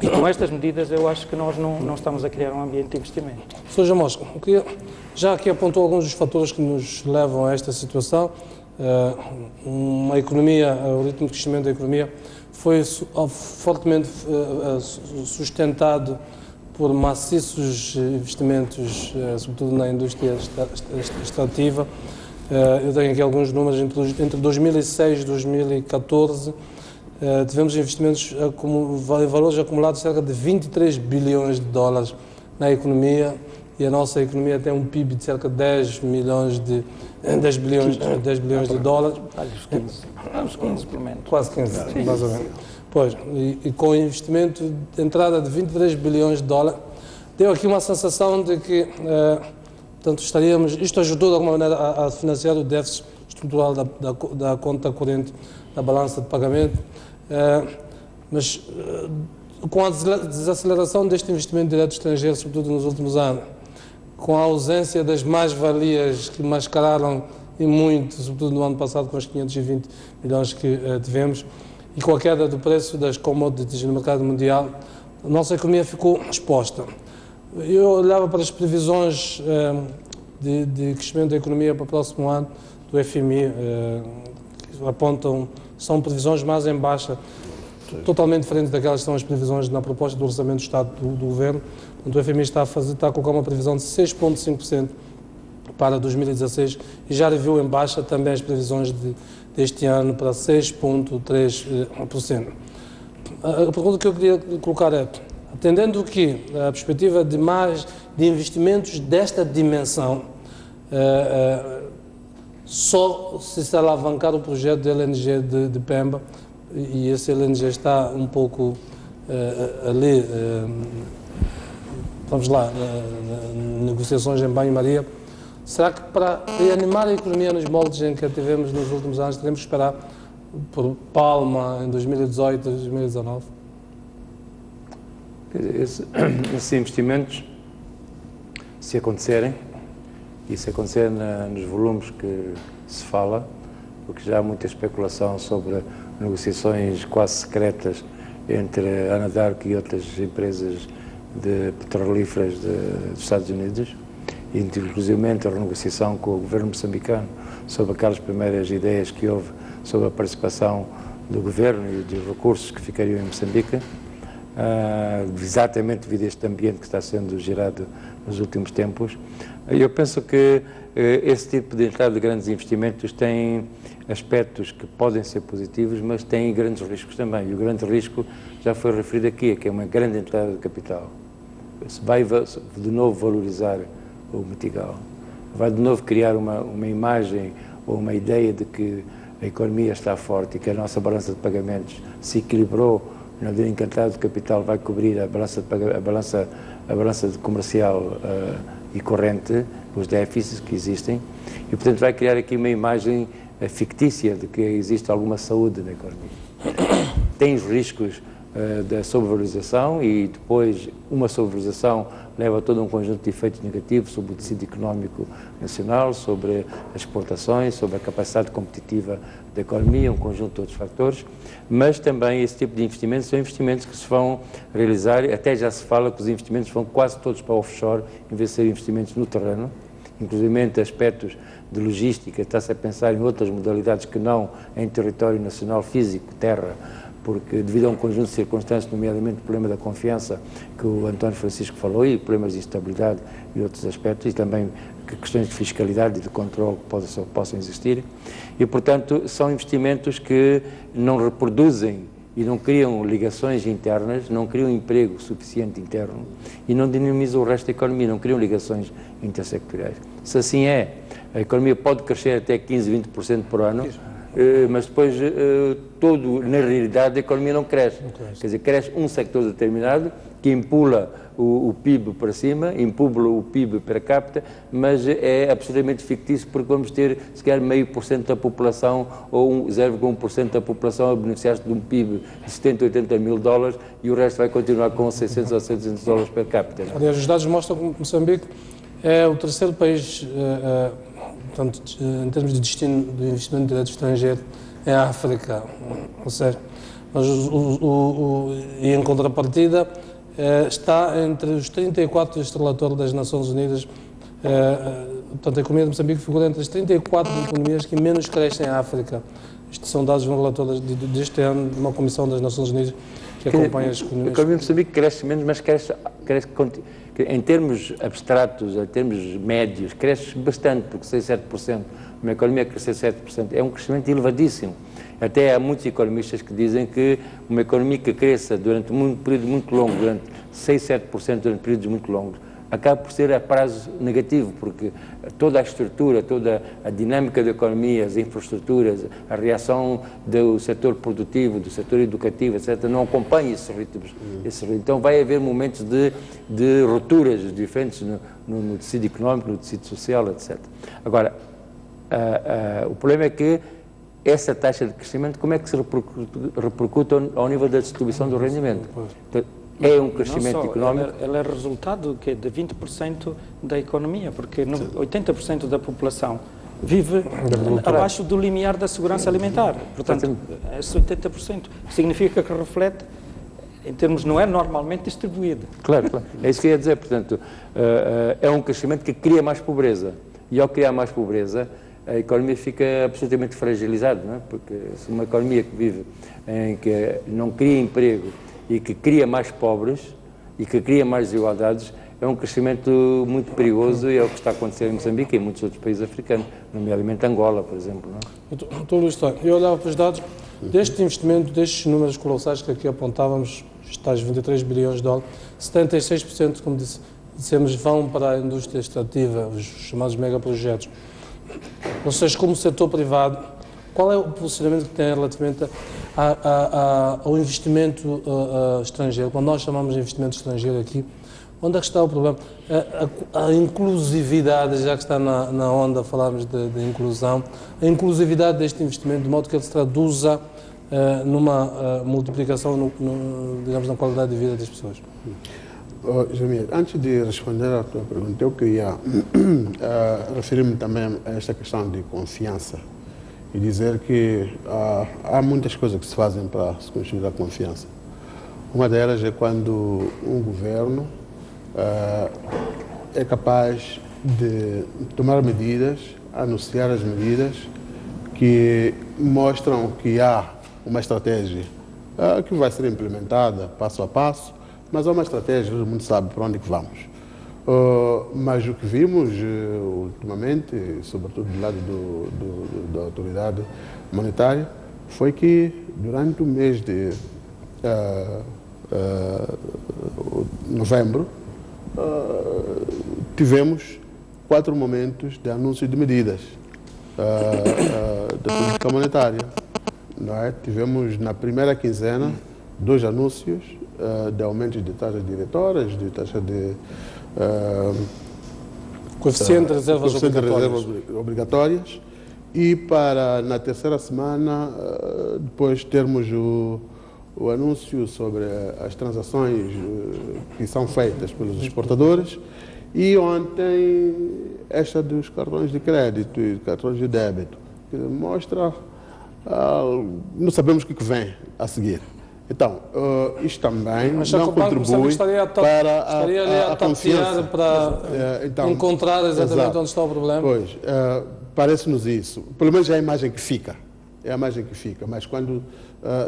Speaker 3: E com estas medidas eu acho que nós não estamos a criar um ambiente de investimento.
Speaker 1: Sr. Jamós, já aqui apontou alguns dos fatores que nos levam a esta situação. Uma economia, o ritmo de crescimento da economia foi fortemente sustentado por maciços investimentos, sobretudo na indústria extrativa. Eu tenho aqui alguns números, entre 2006 e 2014, tivemos investimentos, valores acumulados de cerca de 23 bilhões de dólares na economia, e a nossa economia tem um PIB de cerca de 10 bilhões de dólares.
Speaker 3: Uns 15 pelo menos.
Speaker 1: Quase 15, mais ou menos. Pois, e com investimento de entrada de 23 bilhões de dólares, deu aqui uma sensação de que, portanto, isto ajudou de alguma maneira a financiar o déficit estrutural da conta corrente da balança de pagamento, mas com a desaceleração deste investimento direto estrangeiro, sobretudo nos últimos anos, com a ausência das mais-valias que mascararam e muito, sobretudo no ano passado com os 520 milhões que tivemos, e com a queda do preço das commodities no mercado mundial, a nossa economia ficou exposta. Eu olhava para as previsões de crescimento da economia para o próximo ano do FMI, que apontam, são previsões mais em baixa, totalmente diferentes daquelas que são as previsões na proposta do Orçamento do Estado do Governo. O FMI está a colocar uma previsão de 6,5% para 2016 e já reviu em baixa também as previsões deste ano para 6,3%. A pergunta que eu queria colocar é, atendendo que a perspectiva de investimentos desta dimensão, só se alavancar o projeto de LNG de Pemba, e esse LNG está um pouco ali, vamos lá, negociações em banho-maria. Será que para reanimar a economia nos moldes em que a tivemos nos últimos anos, teremos que esperar por Palma em 2018, 2019?
Speaker 4: Esses investimentos, se acontecerem, e se acontecerem nos volumes que se fala, porque já há muita especulação sobre negociações quase secretas entre a Anadarko e outras empresas petrolíferas dos Estados Unidos, inclusive a renegociação com o governo moçambicano sobre aquelas primeiras ideias que houve sobre a participação do governo e dos recursos que ficariam em Moçambique, exatamente devido a este ambiente que está sendo gerado nos últimos tempos. Eu penso que esse tipo de entrada de grandes investimentos tem aspectos que podem ser positivos, mas tem grandes riscos também. E o grande risco já foi referido aqui, que é uma grande entrada de capital. Se vai de novo valorizar o metigal, vai de novo criar uma imagem ou uma ideia de que a economia está forte e que a nossa balança de pagamentos se equilibrou, no dia em que a entrada de capital vai cobrir a balança comercial e corrente, os déficits que existem, e portanto vai criar aqui uma imagem fictícia de que existe alguma saúde na economia. Tem os riscos da sobrevalorização, e depois uma sobrevalorização leva a todo um conjunto de efeitos negativos sobre o tecido económico nacional, sobre as exportações, sobre a capacidade competitiva da economia, um conjunto de outros fatores, mas também esse tipo de investimentos são investimentos que se vão realizar, até já se fala que os investimentos vão quase todos para offshore, em vez de ser investimentos no terreno, inclusive aspectos de logística, está-se a pensar em outras modalidades que não em território nacional físico, terra, porque devido a um conjunto de circunstâncias, nomeadamente o problema da confiança que o António Francisco falou, e problemas de instabilidade e outros aspectos, e também questões de fiscalidade e de controle que possam existir, e portanto são investimentos que não reproduzem e não criam ligações internas, não criam emprego suficiente interno e não dinamizam o resto da economia, não criam ligações intersectoriais. Se assim é, a economia pode crescer até 15, 20% por ano, mas depois na realidade a economia não cresce. Quer dizer, cresce um sector determinado que impula o PIB para cima, impula o PIB per capita, mas é absolutamente fictício porque vamos ter, se calhar, 0,5% da população ou 0,1% da população a beneficiar-se de um PIB de 70, 80 mil dólares e o resto vai continuar com 600 ou 700 dólares per capita. Não?
Speaker 1: Aliás, os dados mostram que Moçambique é o terceiro país, portanto, em termos de destino de investimento direto estrangeiro, é a África. Ou seja, mas e em contrapartida, está entre os 34 deste relatório das Nações Unidas, portanto, a economia de Moçambique figura entre as 34 economias que menos crescem em África. Estes são dados de um relatório deste ano de uma comissão das Nações Unidas que acompanha as economias.
Speaker 4: A economia de Moçambique cresce menos, mas cresce em termos abstratos, em termos médios, cresce bastante, porque 6, 7%. Uma economia crescer 7% é um crescimento elevadíssimo. Até há muitos economistas que dizem que uma economia que cresça durante um período muito longo, durante 6, 7% durante períodos muito longos, acaba por ser a prazo negativo, porque toda a estrutura, toda a dinâmica da economia, as infraestruturas, a reação do setor produtivo, do setor educativo, etc., não acompanha esses ritmos. Então vai haver momentos de rupturas diferentes no tecido económico, no tecido social, etc. Agora, o problema é que essa taxa de crescimento, como é que se repercute ao nível da distribuição do rendimento? Então, é um crescimento económico.
Speaker 3: Ela é resultado de 20% da economia, porque 80% da população vive abaixo do limiar da segurança alimentar. Portanto, esse 80% significa que reflete, em termos, não é normalmente distribuído.
Speaker 4: Claro, claro. É isso que eu ia dizer. Portanto, é um crescimento que cria mais pobreza. E ao criar mais pobreza, a economia fica absolutamente fragilizada, não é? Porque se uma economia que vive em que não cria emprego e que cria mais pobres e que cria mais desigualdades, é um crescimento muito perigoso e é o que está a acontecer em Moçambique e em muitos outros países africanos, nomeadamente Angola, por exemplo. Não é?
Speaker 1: Doutor Luís, eu olhava para os dados deste investimento, destes números colossais que aqui apontávamos, os tais 23 bilhões de dólares, 76%, como dissemos, vão para a indústria extrativa, os chamados megaprojetos. Ou seja, como setor privado, qual é o posicionamento que tem relativamente ao investimento estrangeiro? Quando nós chamamos de investimento estrangeiro aqui, onde é que está o problema? A inclusividade, já que está na onda, falámos de inclusão, a inclusividade deste investimento, de modo que ele se traduza numa multiplicação, digamos, na qualidade de vida das pessoas.
Speaker 2: Jamil, antes de responder à tua pergunta, eu queria referir-me também a esta questão de confiança e dizer que há muitas coisas que se fazem para se construir a confiança. Uma delas é quando um governo é capaz de tomar medidas, anunciar as medidas que mostram que há uma estratégia que vai ser implementada passo a passo, mas há uma estratégia, todo mundo sabe para onde é que vamos. Mas o que vimos ultimamente, sobretudo do lado da autoridade monetária, foi que durante o mês de novembro tivemos 4 momentos de anúncio de medidas da política monetária. Não é? Tivemos na primeira quinzena 2 anúncios de aumentos de taxas diretoras, de taxa de
Speaker 1: coeficiente de reservas
Speaker 2: obrigatórias, e para na terceira semana depois termos o anúncio sobre as transações que são feitas pelos exportadores, e ontem esta dos cartões de crédito e cartões de débito, que mostra, não sabemos o que vem a seguir. Então, isto também não contribui para a confiança.
Speaker 1: Para encontrar exatamente onde está o problema.
Speaker 2: Pois, parece-nos isso. Pelo menos é a imagem que fica. É a imagem que fica. Mas quando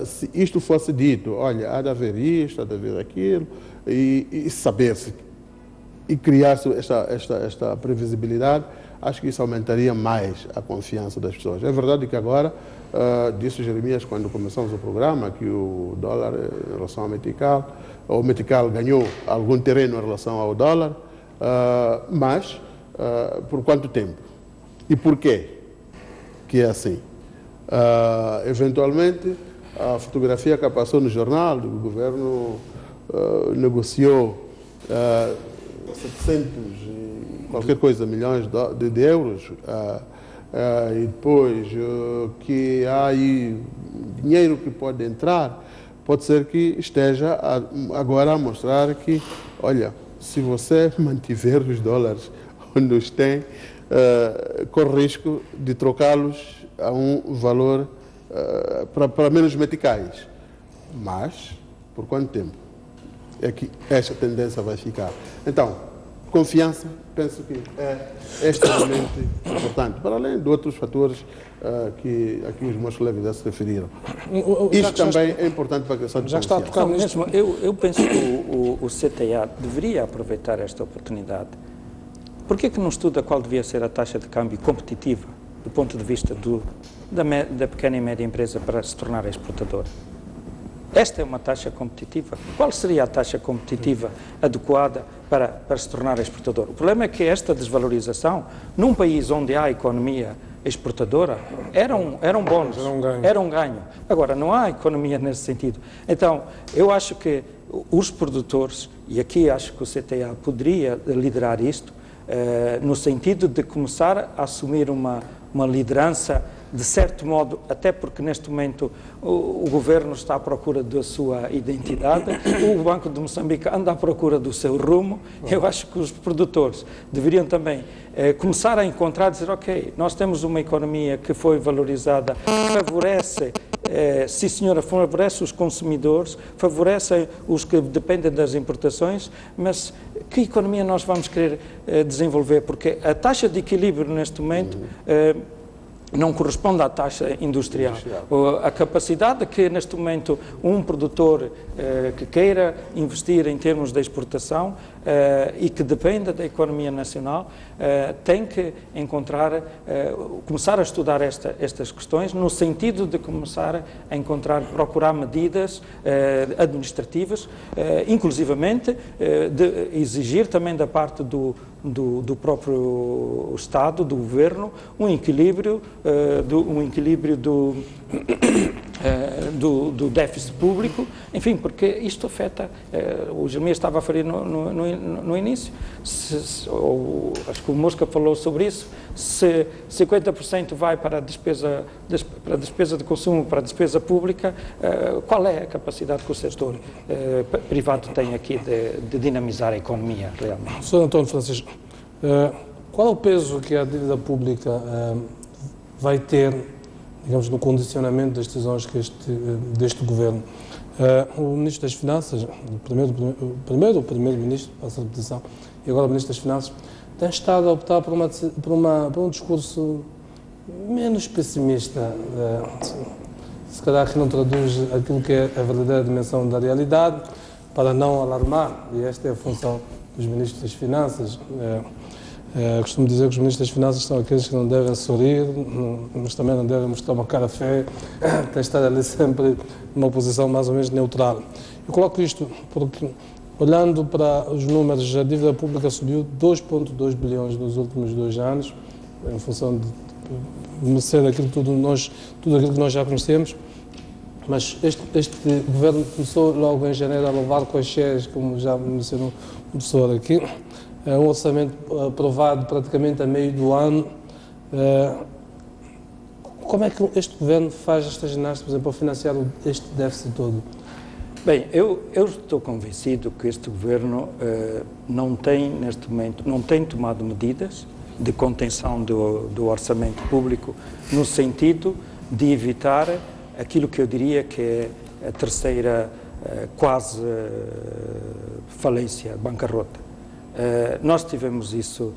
Speaker 2: se isto fosse dito, olha, há de haver isto, há de haver aquilo, e saber-se, e criar-se esta previsibilidade, acho que isso aumentaria mais a confiança das pessoas. É verdade que agora, disse o Jeremias quando começamos o programa, que o dólar em relação ao metical, o metical ganhou algum terreno em relação ao dólar, mas por quanto tempo? E por quê que é assim? Eventualmente, a fotografia que passou no jornal do governo negociou 700 qualquer coisa milhões de euros, e depois que há aí dinheiro que pode entrar, pode ser que esteja agora a mostrar que, olha, se você mantiver os dólares onde os tem, corre risco de trocá-los a um valor para menos meticais. Mas, por quanto tempo é que esta tendência vai ficar? Então, confiança, penso que é extremamente importante, para além de outros fatores que aqui os meus colegas já se referiram. Isto também é importante para a questão de
Speaker 1: já está a tocar nisto.
Speaker 3: Eu penso que o CTA deveria aproveitar esta oportunidade. Por que não estuda qual devia ser a taxa de câmbio competitiva do ponto de vista da pequena e média empresa para se tornar exportadora? Esta é uma taxa competitiva. Qual seria a taxa competitiva adequada para se tornar exportador? O problema é que esta desvalorização, num país onde há economia exportadora, era um bónus, era um ganho. Agora, não há economia nesse sentido. Então, eu acho que os produtores, e aqui acho que o CTA poderia liderar isto, no sentido de começar a assumir uma liderança, de certo modo, até porque neste momento o governo está à procura da sua identidade, o Banco de Moçambique anda à procura do seu rumo. Eu acho que os produtores deveriam também começar a encontrar, dizer, ok, nós temos uma economia que foi valorizada, favorece, sim senhora, favorece os consumidores, favorece os que dependem das importações, mas que economia nós vamos querer desenvolver? Porque a taxa de equilíbrio neste momento não corresponde à taxa industrial. A capacidade que, neste momento, um produtor que queira investir em termos de exportação e que dependa da economia nacional, tem que começar a estudar estas questões no sentido de começar a procurar medidas administrativas, inclusivamente de exigir também da parte do próprio Estado, do Governo, um equilíbrio do déficit público, enfim, porque isto afeta, o Jeremias estava a referir no início, acho que o Mosca falou sobre isso, se 50% vai para a despesa de consumo, para a despesa pública, qual é a capacidade que o setor privado tem aqui de dinamizar a economia realmente?
Speaker 1: Sr. António Francisco, qual é o peso que a dívida pública vai ter, digamos, no condicionamento das decisões deste Governo? O Ministro das Finanças, o Primeiro-Ministro, passa a repetição, e agora o Ministro das Finanças, tem estado a optar por um discurso menos pessimista, se calhar que não traduz aquilo que é a verdadeira dimensão da realidade, para não alarmar, e esta é a função dos Ministros das Finanças. Costumo dizer que os Ministros das Finanças são aqueles que não devem sorrir, mas também não devem mostrar uma cara feia, tem de estar ali sempre numa posição mais ou menos neutral. Eu coloco isto porque, olhando para os números, a dívida pública subiu 2,2 bilhões nos últimos 2 anos, em função de ser aquilo tudo aquilo que nós já conhecemos, mas este governo começou logo em janeiro a levar coixés, como já mencionou o professor aqui, um orçamento aprovado praticamente a meio do ano. Como é que este governo faz esta ginástica, por exemplo, para financiar este déficit todo?
Speaker 3: Bem, eu estou convencido que este governo não tem, neste momento, não tem tomado medidas de contenção do orçamento público no sentido de evitar aquilo que eu diria que é a terceira quase falência, bancarrota. Nós tivemos isso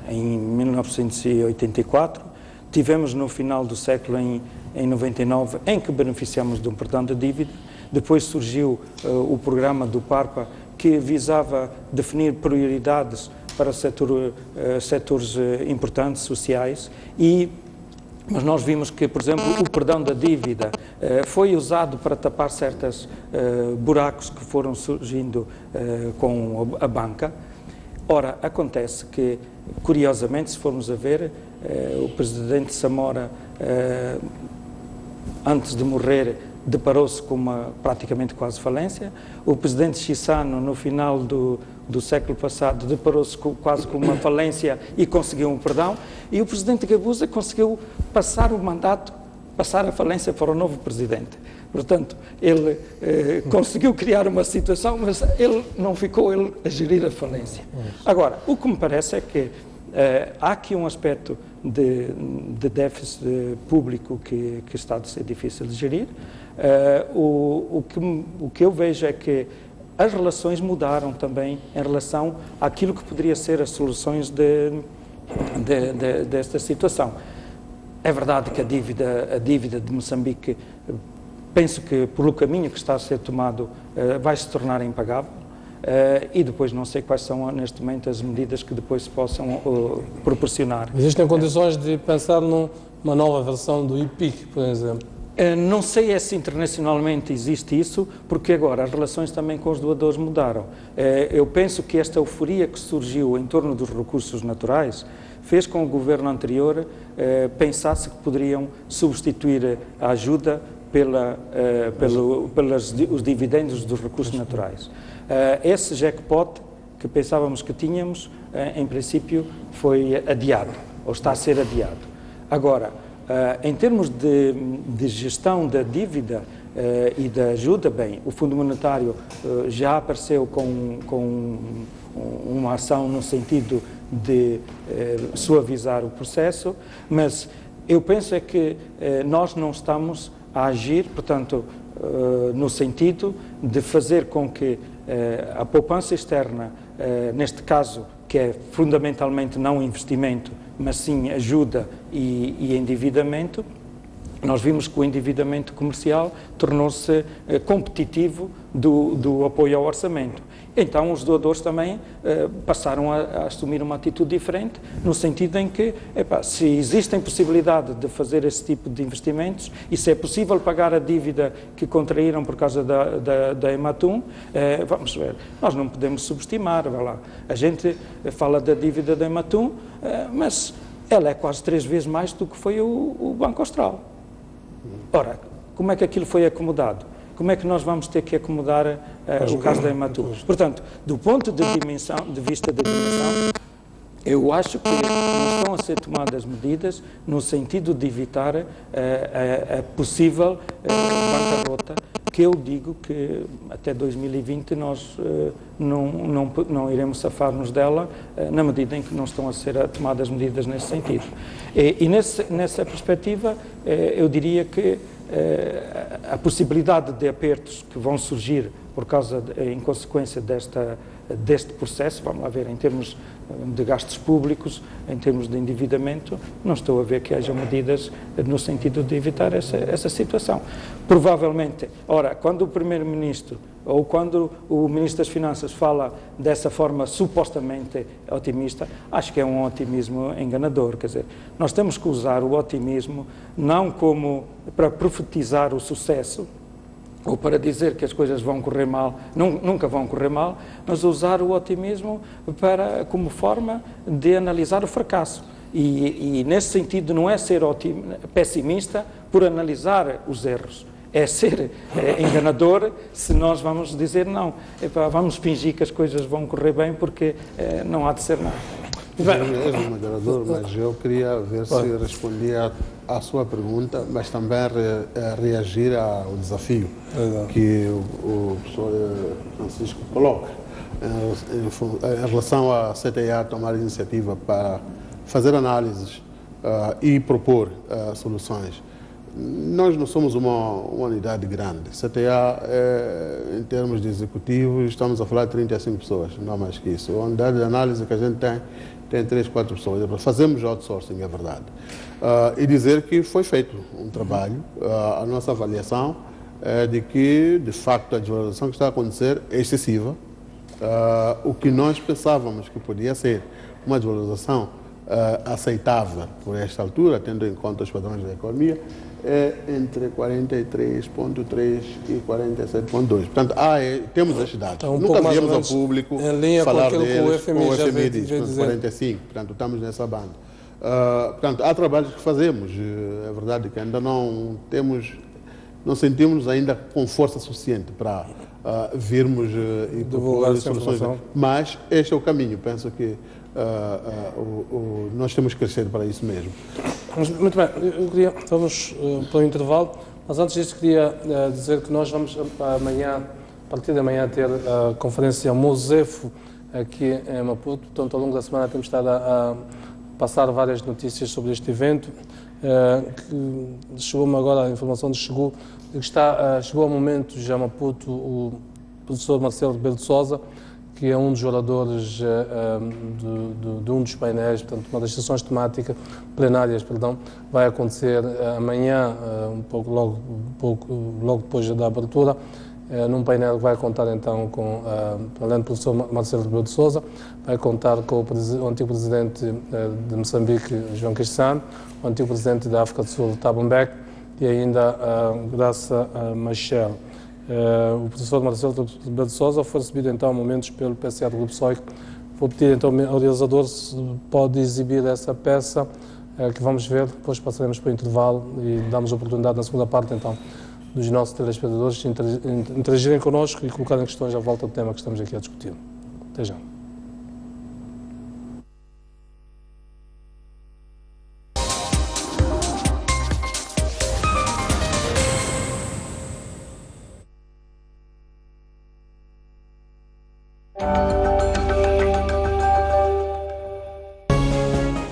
Speaker 3: em 1984, tivemos no final do século, em 99, em que beneficiamos de um perdão de dívida. Depois surgiu o programa do PARPA, que visava definir prioridades para setores importantes, sociais, mas nós vimos que, por exemplo, o perdão da dívida foi usado para tapar certos buracos que foram surgindo com a banca. Ora, acontece que, curiosamente, se formos a ver, o presidente Samora, antes de morrer, deparou-se com uma praticamente quase falência. O presidente Chissano, no final do século passado, deparou-se quase com uma falência e conseguiu um perdão. E o presidente Gabusa conseguiu passar o mandato, passar a falência para o novo presidente. Portanto, ele conseguiu criar uma situação, mas ele não ficou a gerir a falência. Agora, o que me parece é que há aqui um aspecto de déficit público que está a ser difícil de gerir. O que eu vejo é que as relações mudaram também em relação àquilo que poderia ser as soluções desta situação. É verdade que a dívida de Moçambique, penso que pelo caminho que está a ser tomado, vai se tornar impagável. E depois não sei quais são neste momento as medidas que depois se possam proporcionar.
Speaker 1: Existem condições de pensar numa nova versão do IPIC, por exemplo?
Speaker 3: Não sei se internacionalmente existe isso, porque agora as relações também com os doadores mudaram. Eu penso que esta euforia que surgiu em torno dos recursos naturais fez com que o governo anterior pensasse que poderiam substituir a ajuda pelos dividendos dos recursos naturais. Esse jackpot que pensávamos que tínhamos, em princípio, foi adiado, ou está a ser adiado. Agora, em termos de gestão da dívida e da ajuda, bem, o Fundo Monetário já apareceu com uma ação no sentido de suavizar o processo, mas eu penso é que nós não estamos a agir, portanto, no sentido de fazer com que a poupança externa, neste caso, que é fundamentalmente não investimento, mas sim ajuda e endividamento, nós vimos que o endividamento comercial tornou-se competitivo do apoio ao orçamento. Então, os doadores também passaram a assumir uma atitude diferente, no sentido em que, se existem possibilidade de fazer esse tipo de investimentos e se é possível pagar a dívida que contraíram por causa da Ematum, vamos ver, nós não podemos subestimar, vai lá. A gente fala da dívida da Ematum, mas ela é quase 3 vezes mais do que foi o Banco Austral. Ora, como é que aquilo foi acomodado? Como é que nós vamos ter que acomodar o caso da Ematum? Portanto, do ponto de vista da dimensão, eu acho que não estão a ser tomadas medidas no sentido de evitar a possível bancarrota, que eu digo que até 2020 nós não iremos safar-nos dela, na medida em que não estão a ser tomadas medidas nesse sentido. E nessa perspectiva, eu diria que a possibilidade de apertos que vão surgir em consequência deste processo, vamos lá ver, em termos de gastos públicos, em termos de endividamento, não estou a ver que haja medidas no sentido de evitar essa situação. Provavelmente, ora, quando o Primeiro-Ministro ou quando o Ministro das Finanças fala dessa forma supostamente otimista, acho que é um otimismo enganador. Quer dizer, nós temos que usar o otimismo não como para profetizar o sucesso, ou para dizer que as coisas vão correr mal, nunca vão correr mal, mas usar o otimismo como forma de analisar o fracasso. E nesse sentido não é ser pessimista por analisar os erros, é ser enganador se nós vamos dizer não, vamos fingir que as coisas vão correr bem porque não há de ser nada.
Speaker 2: És um moderador, mas eu queria ver se respondia à sua pergunta, mas também reagir ao desafio que o professor Francisco coloca em relação à CTA tomar iniciativa para fazer análises e propor soluções. Nós não somos uma unidade grande. CTA, em termos de executivos, estamos a falar de 35 pessoas, não mais que isso. A unidade de análise que a gente tem 3, 4 pessoas. Fazemos outsourcing, é verdade. E dizer que foi feito um trabalho. A nossa avaliação é de que, de facto, a desvalorização que está a acontecer é excessiva. O que nós pensávamos que podia ser uma desvalorização aceitável por esta altura, tendo em conta os padrões da economia, é entre 43,3 e 47,2. Portanto, temos estes dados. Nunca viemos ao público falar deles, o FMI diz 45. Portanto, estamos nessa banda. Portanto, há trabalhos que fazemos. É verdade que ainda não temos não sentimos ainda com força suficiente para virmos e propor soluções. Mas este é o caminho. Penso que nós temos que crescer para isso mesmo.
Speaker 1: Muito bem, eu queria, vamos para o intervalo, mas antes disso queria dizer que nós vamos amanhã, a partir de amanhã, ter a conferência Mosefo aqui em Maputo. Portanto, ao longo da semana temos estado a passar várias notícias sobre este evento. Chegou-me agora a informação de que chegou ao momento já a Maputo o professor Marcelo Rebelo de Sousa, que é um dos oradores de um dos painéis, portanto, uma das sessões temáticas plenárias, vai acontecer amanhã, logo depois da abertura, num painel que vai contar então com, além do professor Marcelo Rebelo de Sousa, vai contar com o antigo presidente de Moçambique, João Cristiano, o antigo presidente da África do Sul, Thabo Mbeki, e ainda a Graça Machel. O professor Marcelo Rebelo de Sousa foi recebido então há momentos pelo PCA do Grupo SOIC. Vou pedir então ao realizador se pode exibir essa peça que vamos ver, depois passaremos para o intervalo e damos a oportunidade na segunda parte então dos nossos telespectadores interagirem connosco e colocarem questões à volta do tema que estamos aqui a discutir. Até já.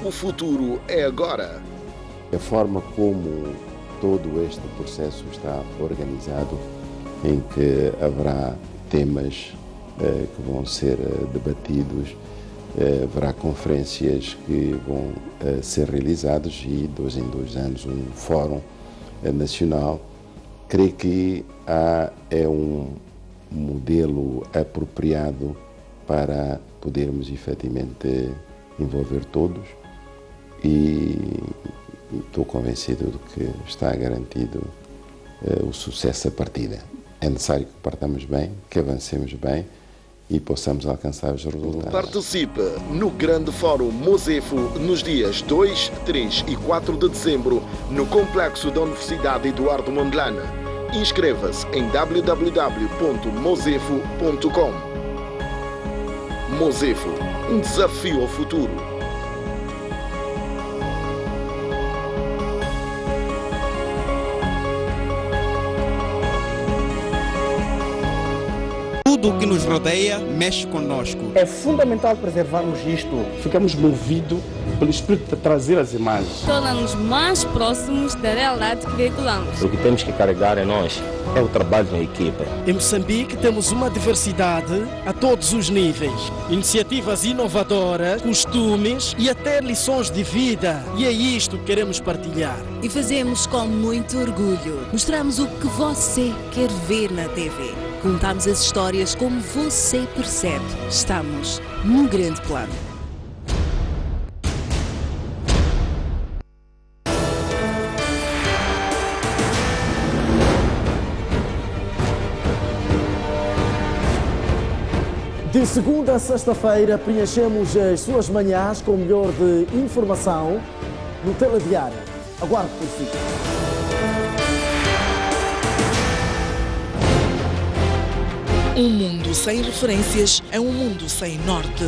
Speaker 5: O futuro é agora.
Speaker 6: A forma como todo este processo está organizado, em que haverá temas que vão ser debatidos, haverá conferências que vão ser realizadas e, 2 em 2 anos, um fórum nacional. Creio que é um modelo apropriado para podermos efetivamente envolver todos e estou convencido de que está garantido o sucesso da partida. É necessário que partamos bem, que avancemos bem e possamos alcançar os resultados.
Speaker 5: Participe no Grande Fórum Mosefo nos dias 2, 3 e 4 de dezembro no Complexo da Universidade Eduardo Mondlane. Inscreva-se em www.mosefo.com. Mosefo, um desafio ao futuro.
Speaker 7: Tudo o que nos rodeia mexe conosco.
Speaker 8: É fundamental preservarmos isto. Ficamos movidos pelo espírito de trazer as imagens.
Speaker 9: Torna-nos mais próximos da realidade que veiculamos.
Speaker 10: O que temos que carregar em nós é o trabalho em equipa.
Speaker 11: Em Moçambique temos uma diversidade a todos os níveis. Iniciativas inovadoras, costumes e até lições de vida. E é isto que queremos partilhar.
Speaker 12: E fazemos com muito orgulho. Mostramos o que você quer ver na TV. Contamos as histórias como você percebe. Estamos num grande plano.
Speaker 13: De segunda a sexta-feira preenchemos as suas manhãs com o melhor de informação no Telediário. Aguardo por si.
Speaker 14: Um mundo sem referências é um mundo sem norte.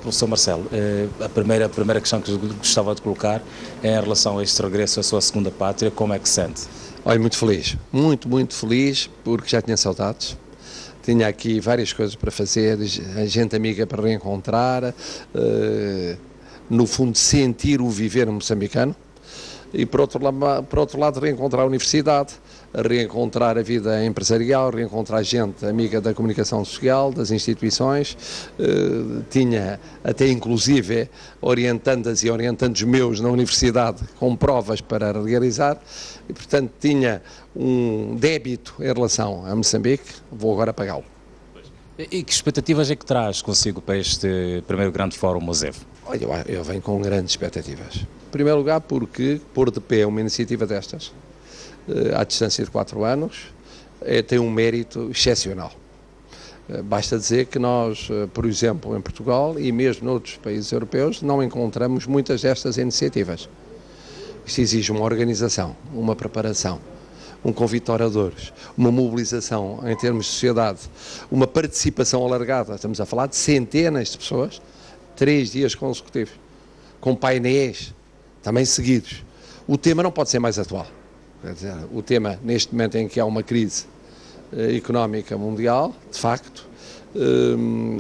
Speaker 10: Professor Marcelo, a primeira questão que gostava de colocar é em relação a este regresso à sua segunda pátria, como é que se sente?
Speaker 15: Olha, muito feliz, muito feliz, porque já tinha saudades. Tinha aqui várias coisas para fazer, gente amiga para reencontrar, no fundo, sentir o viver moçambicano, e por outro lado reencontrar a universidade, reencontrar a vida empresarial, reencontrar gente amiga da comunicação social, das instituições, tinha até inclusive orientandas e orientandos meus na universidade com provas para realizar, e portanto tinha um débito em relação a Moçambique, vou agora pagá-lo.
Speaker 10: E que expectativas é que traz consigo para este primeiro grande fórum MOSEF?
Speaker 15: Olha, eu venho com grandes expectativas. Em primeiro lugar porque pôr de pé uma iniciativa destas, à distância de 4 anos, tem um mérito excepcional. Basta dizer que nós, por exemplo, em Portugal e mesmo noutros países europeus, não encontramos muitas destas iniciativas. Isto exige uma organização, uma preparação, um convite a oradores, uma mobilização em termos de sociedade, uma participação alargada. Estamos a falar de centenas de pessoas, 3 dias consecutivos, com painéis também seguidos. O tema não pode ser mais atual. Quer dizer, o tema, neste momento em que há uma crise económica mundial, de facto,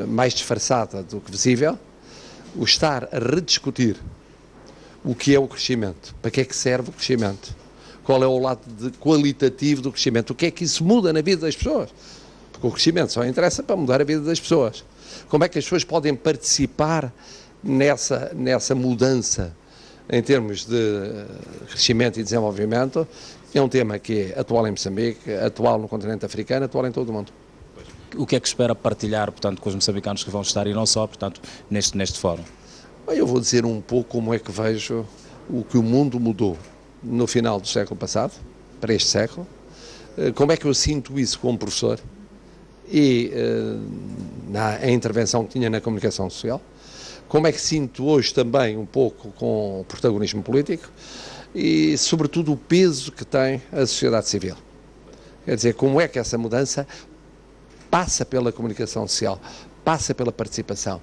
Speaker 15: mais disfarçada do que visível, o estar a rediscutir o que é o crescimento, para que é que serve o crescimento, qual é o lado qualitativo do crescimento, o que é que isso muda na vida das pessoas, porque o crescimento só interessa para mudar a vida das pessoas. Como é que as pessoas podem participar nessa mudança em termos de crescimento e desenvolvimento? É um tema que é atual em Moçambique, atual no continente africano, atual em todo o mundo.
Speaker 10: O que é que espera partilhar, portanto, com os moçambicanos que vão estar e não só, portanto, neste fórum?
Speaker 15: Eu vou dizer um pouco como é que vejo o que o mundo mudou no final do século passado, para este século, como é que eu sinto isso como professor e na intervenção que tinha na comunicação social, como é que sinto hoje também um pouco com o protagonismo político e, sobretudo, o peso que tem a sociedade civil. Quer dizer, como é que essa mudança passa pela comunicação social, passa pela participação,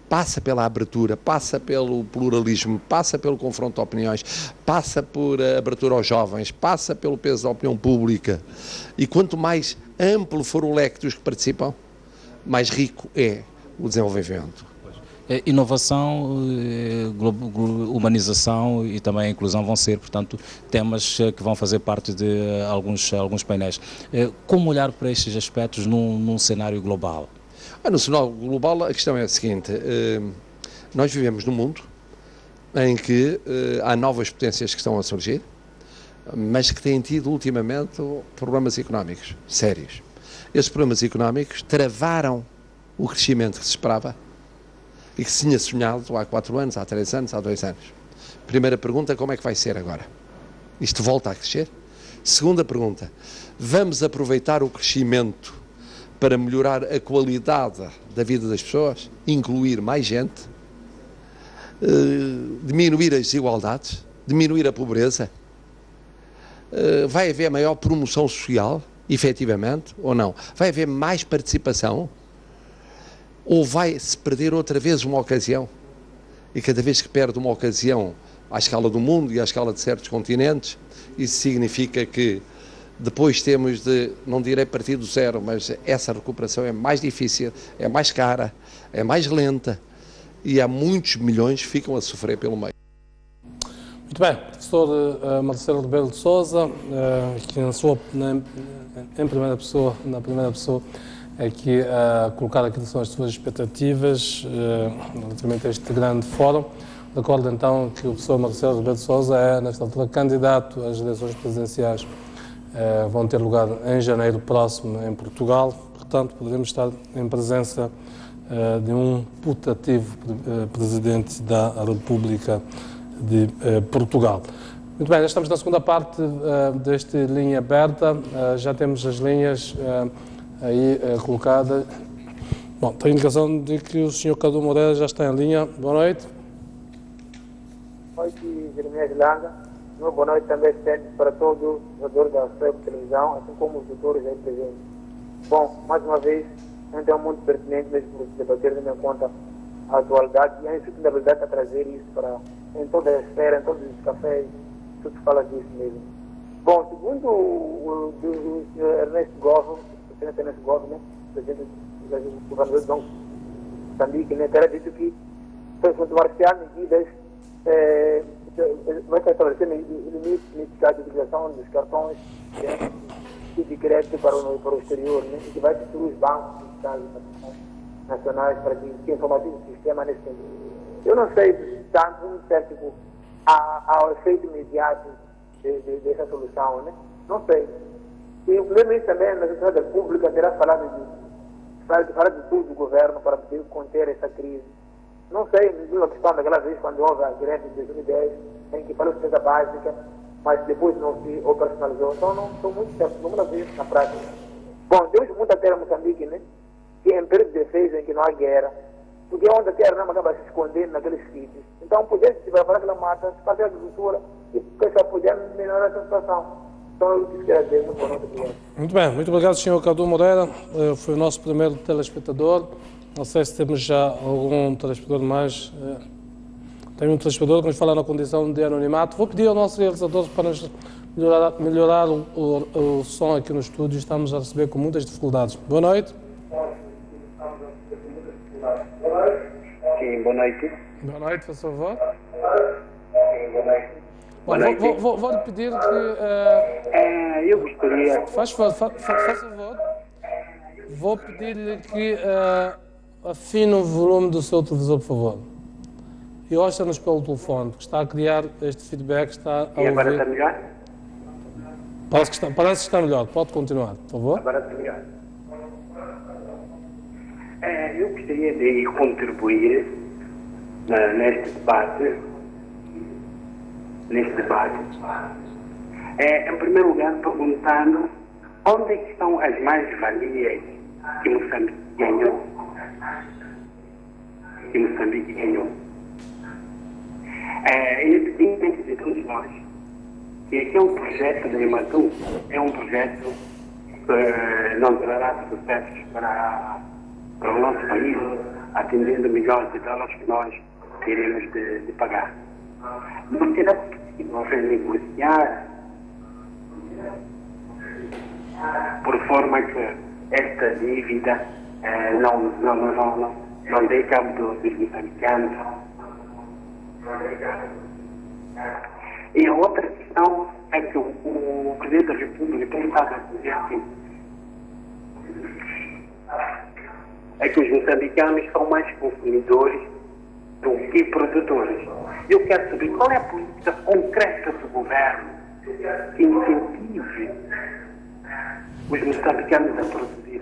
Speaker 15: passa pela abertura, passa pelo pluralismo, passa pelo confronto de opiniões, passa por abertura aos jovens, passa pelo peso da opinião pública. E quanto mais amplo for o leque dos que participam, mais rico é o desenvolvimento.
Speaker 10: Inovação, humanização e também a inclusão vão ser, portanto, temas que vão fazer parte de alguns painéis. Como olhar para estes aspectos num cenário global?
Speaker 15: No cenário global, a questão é a seguinte: nós vivemos num mundo em que há novas potências que estão a surgir, mas que têm tido ultimamente problemas económicos sérios. Esses problemas económicos travaram o crescimento que se esperava e que se tinha sonhado há 4 anos, há 3 anos, há 2 anos. Primeira pergunta, como é que vai ser agora? Isto volta a crescer? Segunda pergunta, vamos aproveitar o crescimento para melhorar a qualidade da vida das pessoas, incluir mais gente, diminuir as desigualdades, diminuir a pobreza? Vai haver maior promoção social, efetivamente, ou não? Vai haver mais participação? Ou vai-se perder outra vez uma ocasião? E cada vez que perde uma ocasião à escala do mundo e à escala de certos continentes, isso significa que depois temos de, não direi partir do zero, mas essa recuperação é mais difícil, é mais cara, é mais lenta e há muitos milhões que ficam a sofrer pelo meio.
Speaker 1: Muito bem, professor Marcelo Rebelo de Sousa, que na primeira pessoa, aqui a colocar aqui são as suas expectativas relativamente a este grande fórum. Recordo então que o professor Marcelo Rebelo de Sousa é, nesta altura, candidato às eleições presidenciais. Vão ter lugar em janeiro próximo em Portugal, portanto poderemos estar em presença de um putativo presidente da República de Portugal. Muito bem, já estamos na segunda parte deste Linha Aberta, já temos as linhas aí colocadas. Bom, tenho indicação de que o Sr. Cadu Moreira já está em linha. Boa noite.
Speaker 16: Boa noite, Jeremias Langa. Boa noite também estende para todos os jogadores da SEB Televisão, assim como os doutores aí presentes. Bom, mais uma vez, é muito pertinente mesmo debater tendo em conta a atualidade e a insustentabilidade a trazer isso para, em toda a esfera, em todos os cafés, tudo fala disso mesmo. Bom, segundo o Sr. Ernesto Govo, presidente do governador de Moçambique, terá dito que tomar medidas, vai estabelecer limites de utilização dos cartões de crédito para o exterior, né? E que vai destruir os bancos nacionais para que informatize o sistema nesse sentido. Eu não sei tanto, não sei, tipo, ao efeito imediato dessa solução, né? Não sei. E o primeiro-ministro também, na sociedade pública, terá falado de tudo do governo para poder conter essa crise. Não sei, a questão daquela vez quando houve a greve de 2010, em que falou de defesa básica, mas depois não se operacionalizou. Então não estou muito certo, não vi isso na prática. Bom, temos muita terra em Moçambique, né? Que é em período de defesa, em que não há guerra. Porque onde a terra não acaba se escondendo naqueles sítios. Então, poder se preparar aquela mata, se fazer a agricultura e pensar poder melhorar essa situação. Então, eu disse que era dizer, muito boa noite, obrigado.
Speaker 1: Muito bem, muito obrigado, Sr. Cadu Moreira. Foi o nosso primeiro telespectador. Não sei se temos já algum telespectador mais. Tem um telespectador que nos fala na condição de anonimato. Vou pedir ao nosso realizador para nos melhorar o som aqui no estúdio. Estamos a receber com muitas dificuldades. Boa noite.
Speaker 17: Sim, boa noite.
Speaker 1: Boa noite, por favor.
Speaker 17: Sim, boa noite.
Speaker 1: Boa noite. Vou-lhe pedir que...
Speaker 17: eu gostaria...
Speaker 1: Faz favor. Vou pedir-lhe que afine o volume do seu televisor, por favor. E ouça-nos pelo telefone, porque está a criar este feedback, está a ouvir...
Speaker 17: E agora está melhor?
Speaker 1: Parece que está melhor. Pode continuar, por favor.
Speaker 17: Agora está melhor. Eu gostaria de contribuir neste debate. Em primeiro lugar, perguntando onde estão as mais-valias que Moçambique ganhou. Independente de todos nós, que aquele projeto da Ematu é um projeto que não trará sucessos para o nosso país, atendendo milhões de dólares que nós teremos de pagar. Não será possível renegociar por forma que esta dívida não dê cabo dos moçambicanos. E a outra questão é que o Presidente da República tem estado a dizer assim, é que os moçambicanos são mais consumidores do que produtores. Eu quero saber qual é a política concreta do governo que incentive os moçambicanos a produzir.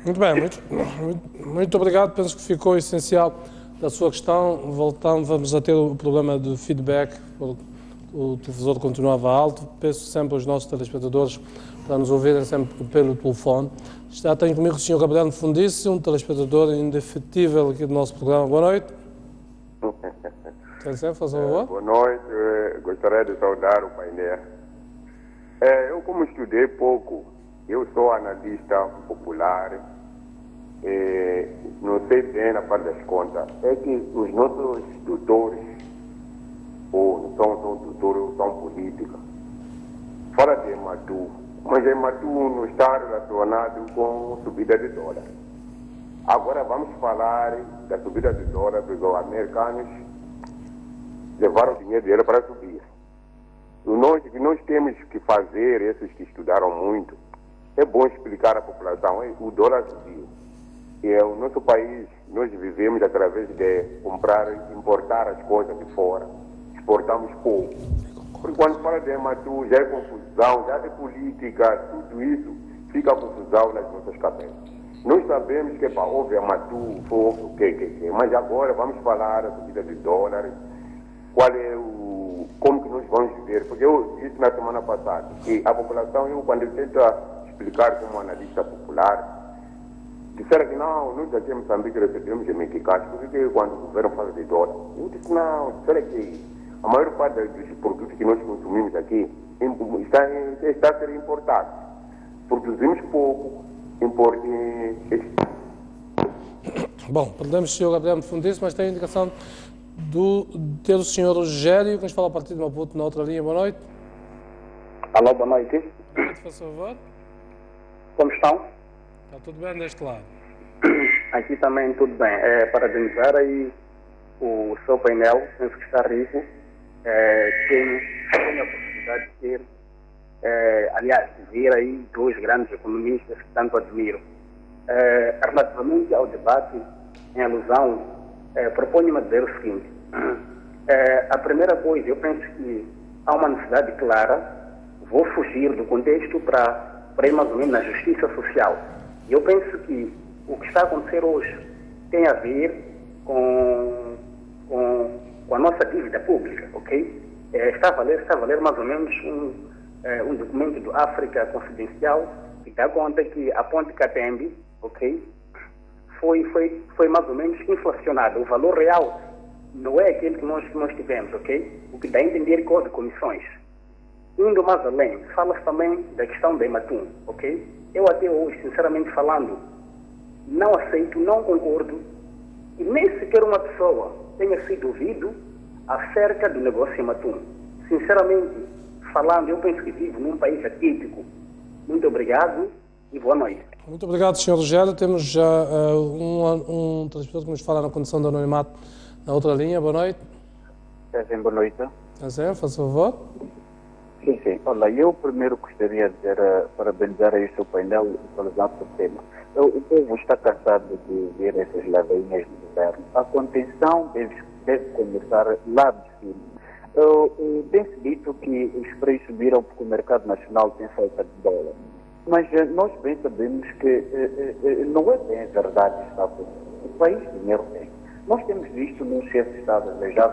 Speaker 1: Muito bem, muito obrigado. Penso que ficou essencial da sua questão. Vamos a ter o problema de feedback. O televisor continuava alto. Peço sempre aos nossos telespectadores para nos ouvirem sempre pelo telefone. Já tenho comigo o Sr. Gabriel Fundice, um telespectador indefetível aqui do nosso programa. Boa noite.
Speaker 18: Boa noite. Gostaria de saudar o painel. Eu, como estudei pouco, eu sou analista popular. Não sei bem na parte das contas. É que os nossos doutores, ou não são doutores, ou são políticos, fala de Ematu, mas Ematu não está relacionado com subida de dólar. Agora vamos falar da subida de dólar, porque os americanos levaram o dinheiro dele para subir. O que nós temos que fazer, esses que estudaram muito, é bom explicar à população, o dólar subiu. E o nosso país, nós vivemos através de importar as coisas de fora. Exportamos pouco. Porque quando fala de Ematu, já é confusão, já é política, tudo isso fica confusão nas nossas cabeças. Nós sabemos que houve Ematu, fogo, mas agora vamos falar da subida de dólares, como que nós vamos viver. Porque eu disse na semana passada que a população, quando eu tento explicar como analista popular, disseram que não, nós aqui em Moçambique recebemos de mexicanos, porque quando o governo fala de dólar, eu disse não, será que a maior parte dos produtos que nós consumimos aqui está a ser importado. Produzimos pouco,
Speaker 1: Bom, perdemos o Sr. Gabriel Fundice, mas tem a indicação de ter o Sr. Rogério, que nos fala a partir de Maputo, na outra linha. Boa noite.
Speaker 17: Alô, boa noite.
Speaker 1: Boa noite, por favor.
Speaker 17: Como estão?
Speaker 1: Está tudo bem deste lado?
Speaker 17: Aqui também tudo bem. Parabenizar aí o seu painel, penso que está rico. Tenho a oportunidade de ter, aliás, de ver aí dois grandes economistas que tanto admiro. Relativamente ao debate, em alusão, proponho-me dizer o seguinte. A primeira coisa, eu penso que há uma necessidade clara, vou fugir do contexto para ir mais ou menos na justiça social. Eu penso que o que está a acontecer hoje tem a ver com a nossa dívida pública, ok? Está a valer mais ou menos um documento do África Confidencial que dá conta que a ponte Catembe, ok, foi mais ou menos inflacionada. O valor real não é aquele que nós tivemos, ok? O que dá a entender que houve comissões. Indo mais além, fala-se também da questão da Ematum, ok? Eu até hoje, sinceramente falando, não aceito, não concordo, e nem sequer uma pessoa tenha sido ouvido acerca do negócio Ematum. Sinceramente falando, eu penso que vivo num país atípico. Muito obrigado e boa noite.
Speaker 1: Muito obrigado, Sr. Rogério. Temos já um telespectador que nos fala na condição de anonimato na outra linha. Boa noite.
Speaker 19: Sim, boa noite.
Speaker 1: Sim, faz favor.
Speaker 19: Sim. Olha, eu primeiro gostaria de parabenizar aí o seu painel e falar sobre o tema. O povo está cansado de ver essas ladainhas do governo. A contenção deve começar lá de cima. Tem-se dito que os preços subiram porque o mercado nacional tem falta de dólar. Mas nós bem sabemos que não é bem verdade, sabe? O país dinheiro tem. Nós temos visto num chefe de Estado, já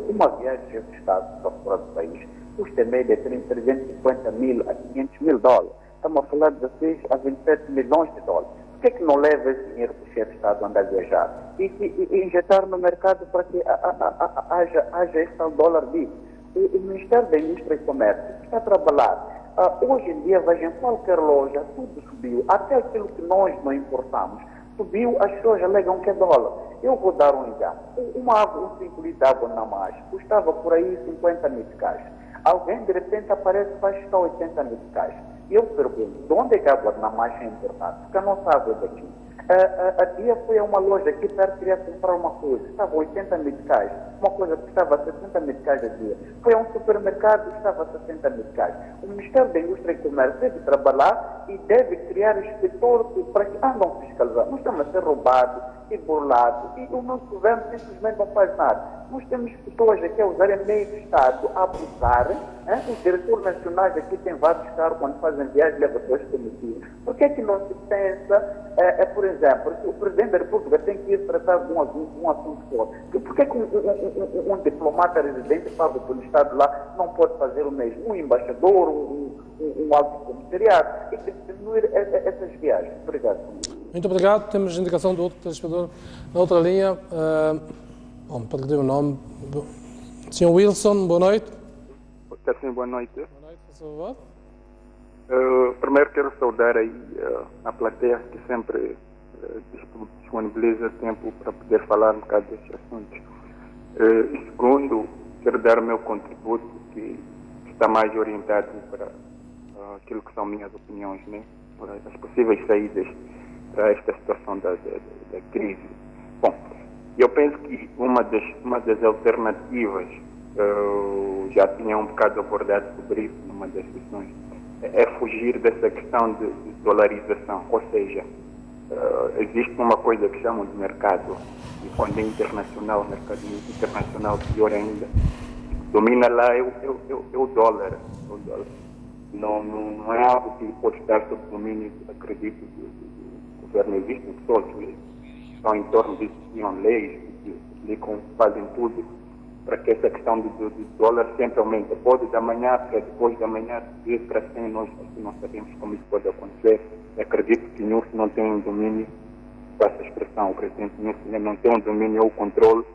Speaker 19: uma viagem de chefe de Estado para fora do país, custa em média 350 mil a 500 mil dólares. Estamos a falar de 16 a 27 milhões de dólares. Por que é que não leva esse dinheiro para o chefe de Estado andar a viajar? E injetar no mercado para que haja esse tal dólar vivo? O Ministério da Indústria e Comércio está a trabalhar. Hoje em dia, veja, em qualquer loja, tudo subiu. Até aquilo que nós não importamos subiu, as pessoas alegam que é dólar. Eu vou dar um exemplo. Um 5 litros de água na margem custava por aí 50 meticais. Alguém, de repente, aparece e vai custar 80 meticais. E eu pergunto, de onde é que a água na margem é importada? Porque eu não sabe daqui. A tia foi a uma loja aqui perto, queria comprar uma coisa, estava 80 meticais, uma coisa que custava 60 meticais a dia. Foi a um supermercado, custava 60 meticais. O Ministério da Indústria e Comércio deve trabalhar e deve criar inspetor para que andam fiscalizar. Nós estamos a ser roubados e burlados e o nosso governo simplesmente não faz nada. Nós temos pessoas aqui a usarem meio do Estado, a abusar. Os diretores nacionais aqui têm vários carros, quando fazem viagem, levam dois cometidos. Por que é que não se pensa, por exemplo, que o Presidente da República tem que ir tratar de um assunto só? Por que é que um diplomata residente pago pelo Estado lá não pode fazer o mesmo? Um embaixador, um alto comissariado, e diminuir essas viagens. Obrigado.
Speaker 1: Muito obrigado. Temos indicação do outro telespectador na outra linha. Para dizer o nome. Sr. Wilson, boa noite.
Speaker 20: Sim, boa noite.
Speaker 1: Boa noite, por favor.
Speaker 20: Primeiro quero saudar aí a plateia que sempre disponibiliza tempo para poder falar um bocado destes assuntos. E segundo, quero dar o meu contributo que está mais orientado para aquilo que são minhas opiniões, né? Para as possíveis saídas para esta situação da crise. Bom, eu penso que uma das alternativas, já tinha um bocado abordado sobre isso numa das sessões, é fugir dessa questão de dolarização, ou seja, existe uma coisa que chamam de mercado, e quando é internacional, mercado internacional, pior ainda, domina lá é o dólar. Não é algo que pode estar sob domínio, acredito, do governo. Existem pessoas que estão em torno disso, tinham leis que fazem tudo para que essa questão do dólar sempre aumente. Pode da manhã para depois da manhã subir para 100, nós não sabemos como isso pode acontecer. Acredito que Nilson não tem um domínio, com essa expressão, o presidente Nilson não tem um domínio ou controle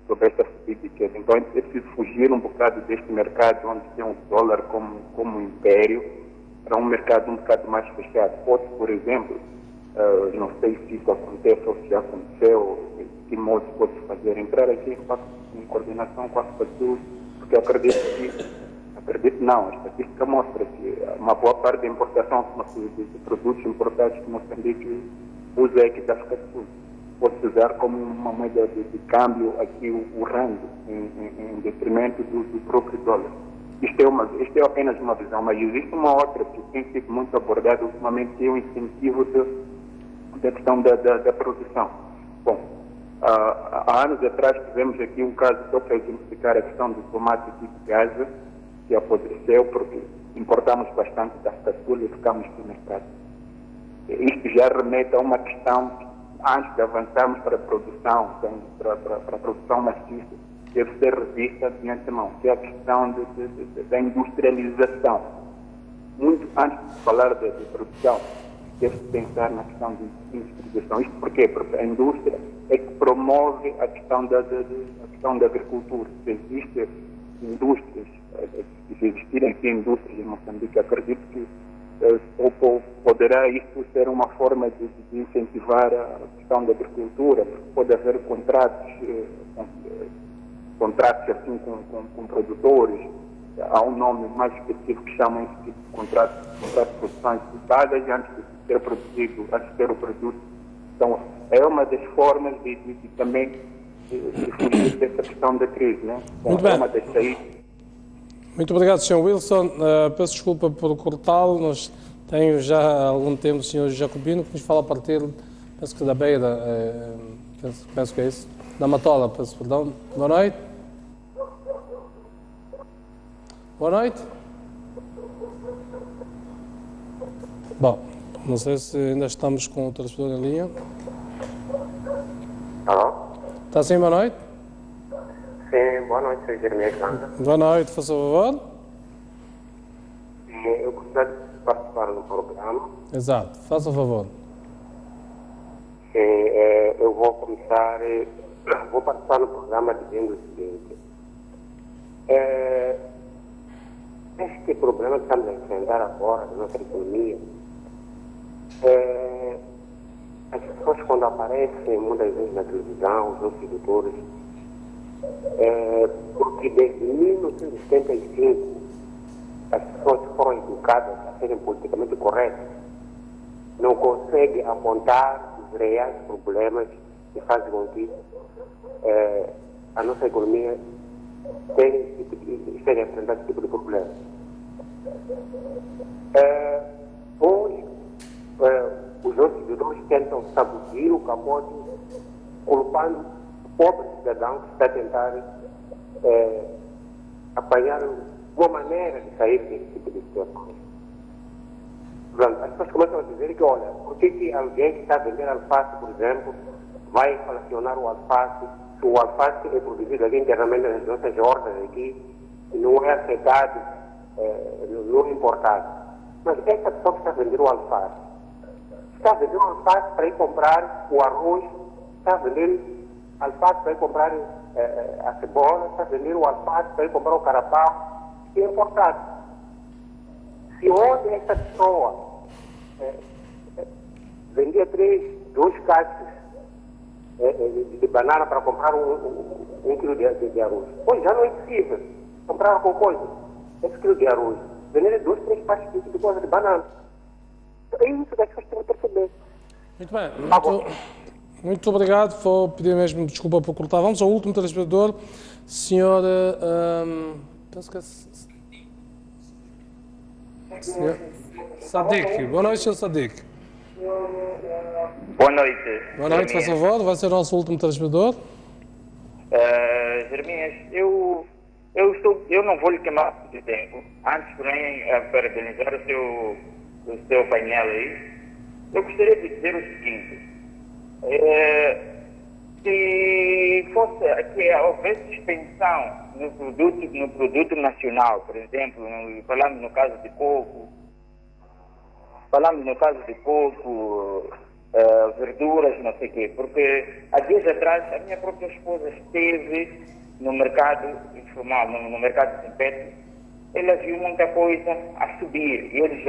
Speaker 20: sobre essa subida de queda. Então é preciso fugir um bocado deste mercado onde tem o dólar como um império para um mercado um bocado mais fechado. Pode, por exemplo, não sei se isso acontece ou se já aconteceu, de que modo se pode fazer, entrar aqui em coordenação com a FATU, porque eu acredito não, a estatística mostra que uma boa parte da importação de produtos importados que Moçambique usa é aqui da África do Sul. pode-se usar como uma moeda de câmbio aqui o rand, em detrimento do próprio dólar. Isto é apenas uma visão, mas existe uma outra que tem sido muito abordada ultimamente, que é o incentivo da questão da produção. Bom, há anos atrás tivemos aqui um caso, só para exemplificar a questão do tomate de Gaza, que apodreceu porque importamos bastante da Caçula e ficamos sem mercado. Isto já remete a uma questão, antes de avançarmos para a produção, para a produção maciça, deve ser revista de antemão, que é a questão da industrialização. Muito antes de falar de produção, deve-se pensar na questão de industrialização. Isto porquê? Porque a indústria é que promove a questão da agricultura. Se existem indústrias, se existirem aqui indústrias em Moçambique, acredito que poderá isso ser uma forma de incentivar a questão da agricultura, porque pode haver contratos assim com produtores. Há um nome mais específico que chama esse tipo de contrato de produção pagas antes de ser produzido, antes de ter o produto. Então, é uma das formas de também de fugir dessa questão da crise, né? Bom,
Speaker 1: muito bem.
Speaker 20: É uma das saídas.
Speaker 1: Muito obrigado, Sr. Wilson. Peço desculpa por cortá-lo. Nós temos já há algum tempo o Sr. Jacobino, que nos fala a partir, penso que da Beira, penso que é isso, da Matola, peço perdão. Boa noite. Boa noite. Bom, não sei se ainda estamos com o telespectador em linha.
Speaker 21: Alô?
Speaker 1: Está sim, boa noite?
Speaker 21: Sim, boa noite, sou Jeremias Landa.
Speaker 1: Boa noite, faça favor.
Speaker 21: Eu gostaria de participar do programa.
Speaker 1: Exato, faça favor.
Speaker 21: Eu vou começar, vou participar no programa dizendo o seguinte. Este problema que estamos a enfrentar agora na nossa economia, as pessoas quando aparecem muitas vezes na televisão, os nossos editores, porque desde 1975 as pessoas foram educadas a serem politicamente corretas, não conseguem apontar os reais problemas que fazem com que a nossa economia esteja a enfrentar esse tipo de problema. Hoje, os nossos editores tentam sacudir o capote, culpando o pobre cidadão que está a tentar apanhar uma maneira de sair desse tipo de situação. As pessoas começam a dizer que, olha, por que alguém que está a vender alface, por exemplo, vai inflacionar o alface, se o alface é produzido aqui internamente nas nossas hortas aqui, não é afetado, não é importado. Mas essa pessoa que está a vender o alface, está a vender o alface para ir comprar o arroz, está a vender alface para ir comprar a cebola, está a vender o alface para ir comprar o carapau, que é importado. Se ontem essa pessoa vendia 2 caixas de banana para comprar um quilo de arroz, hoje já não é possível comprar com coisa, esse quilo de arroz, vender 2, 3 caixas de coisa de banana. É isso que as pessoas têm que perceber.
Speaker 1: Muito bem, muito obrigado. Vou pedir mesmo desculpa por cortar. Vamos ao último telespectador, senhor. Penso que é. Senhor Sadiq. Boa noite, senhor Sadiq.
Speaker 22: Boa noite.
Speaker 1: Boa noite, faz favor. Vai ser o nosso último telespectador.
Speaker 22: Jeremias, eu não vou lhe queimar muito tempo. Antes, porém, parabenizar o seu painel aí. Eu gostaria de dizer o seguinte. Se fosse que houvesse suspensão no produto nacional, por exemplo, falamos no caso de coco, verduras, não sei o quê, porque há dias atrás a minha própria esposa esteve no mercado informal, no mercado sintético, ela viu muita coisa a subir e eles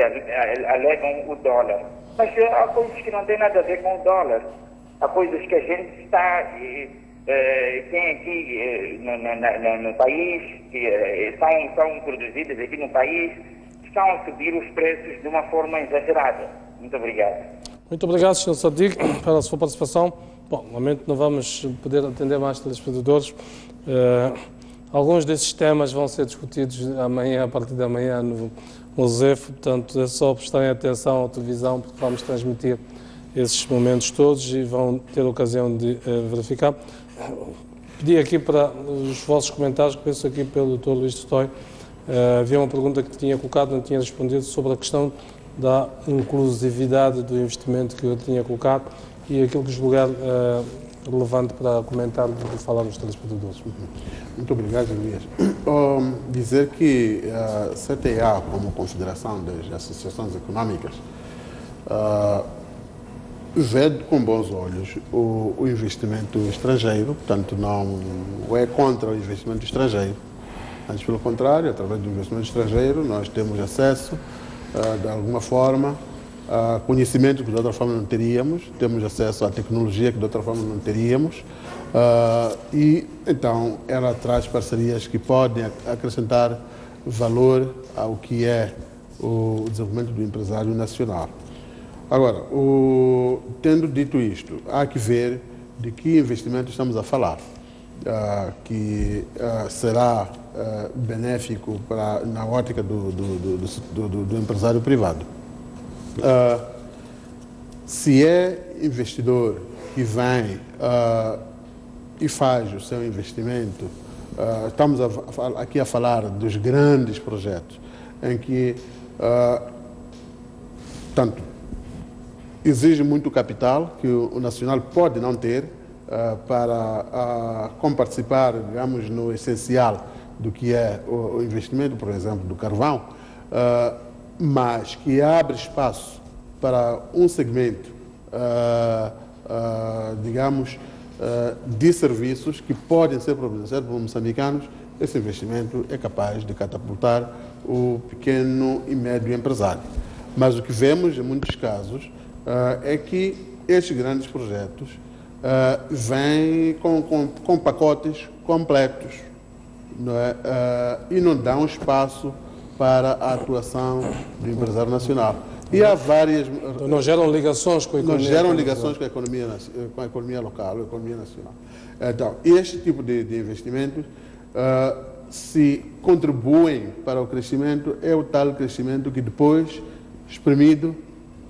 Speaker 22: alegam o dólar. Mas há coisas que não têm nada a ver com o dólar. Há coisas que a gente tem aqui no país, que são produzidas aqui no país, estão a subir os preços de uma forma exagerada. Muito obrigado.
Speaker 1: Muito obrigado, Sr. Sadiq, pela sua participação. Bom, lamento não vamos poder atender mais telespectadores. Alguns desses temas vão ser discutidos amanhã, a partir de amanhã, no Mosefo, portanto, é só prestarem atenção à televisão, porque vamos transmitir esses momentos todos e vão ter a ocasião de verificar. Pedi aqui para os vossos comentários, começo aqui pelo Dr. Luís Totói. Havia uma pergunta que tinha colocado, não tinha respondido, sobre a questão da inclusividade do investimento que eu tinha colocado e aquilo que julgar relevante para comentar e falar nos telespectadores.
Speaker 2: Muito obrigado, Elias. Dizer que a CTA, como Confederação das Associações Económicas, vê com bons olhos o investimento estrangeiro, portanto não é contra o investimento estrangeiro. Antes, pelo contrário, através do investimento estrangeiro, nós temos acesso, de alguma forma, a conhecimento que de outra forma não teríamos, temos acesso à tecnologia que de outra forma não teríamos, e então ela traz parcerias que podem acrescentar valor ao que é o desenvolvimento do empresário nacional. Agora, tendo dito isto, há que ver de que investimento estamos a falar, que será benéfico na ótica do empresário privado. Se é investidor que vem e faz o seu investimento, estamos aqui a falar dos grandes projetos, em que tanto exige muito capital que o nacional pode não ter para comparticipar, digamos, no essencial do que é o investimento, por exemplo, do carvão, mas que abre espaço para um segmento, digamos, de serviços que podem ser providenciados por moçambicanos. Esse investimento é capaz de catapultar o pequeno e médio empresário. Mas o que vemos em muitos casos é que estes grandes projetos vêm com pacotes completos, não é? E não dão espaço para a atuação do empresário nacional. E há várias...
Speaker 1: Então, não geram ligações com a economia.
Speaker 2: Não geram ligações com a economia local, a economia nacional. Então, este tipo de investimentos, se contribuem para o crescimento, é o tal crescimento que depois, exprimido,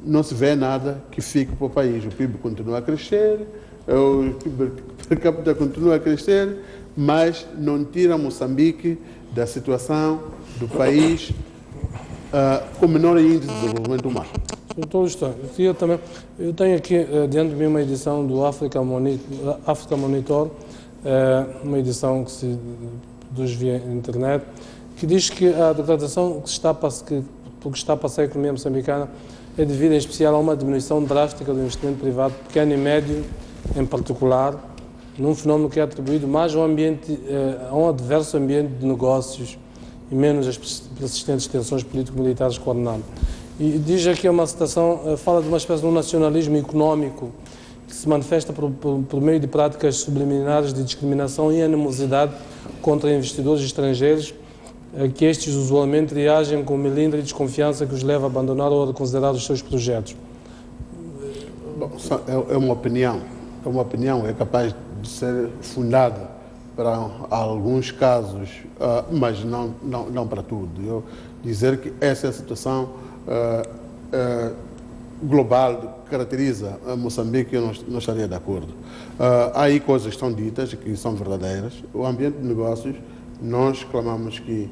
Speaker 2: não se vê nada que fique para o país. O PIB continua a crescer, o PIB per capita continua a crescer, mas não tira Moçambique da situação do país com menor índice de desenvolvimento humano.
Speaker 1: Eu tenho aqui diante de mim uma edição do Africa Monitor, uma edição que se produz via internet, que diz que a degradação que está a passar a economia moçambicana é devido em especial a uma diminuição drástica do investimento privado, pequeno e médio em particular, num fenómeno que é atribuído mais a um adverso ambiente de negócios e menos as persistentes tensões político-militares com o ordenado. E diz aqui uma citação, fala de uma espécie de um nacionalismo económico que se manifesta por meio de práticas subliminares de discriminação e animosidade contra investidores estrangeiros, que estes usualmente reagem com melindre e desconfiança que os leva a abandonar ou a reconsiderar os seus projetos.
Speaker 2: Bom, é uma opinião, é capaz de ser fundada para alguns casos, mas não para tudo. Eu dizer que essa é a situação global que caracteriza Moçambique, eu não estaria de acordo. Há aí coisas que estão ditas que são verdadeiras. O ambiente de negócios, nós clamamos que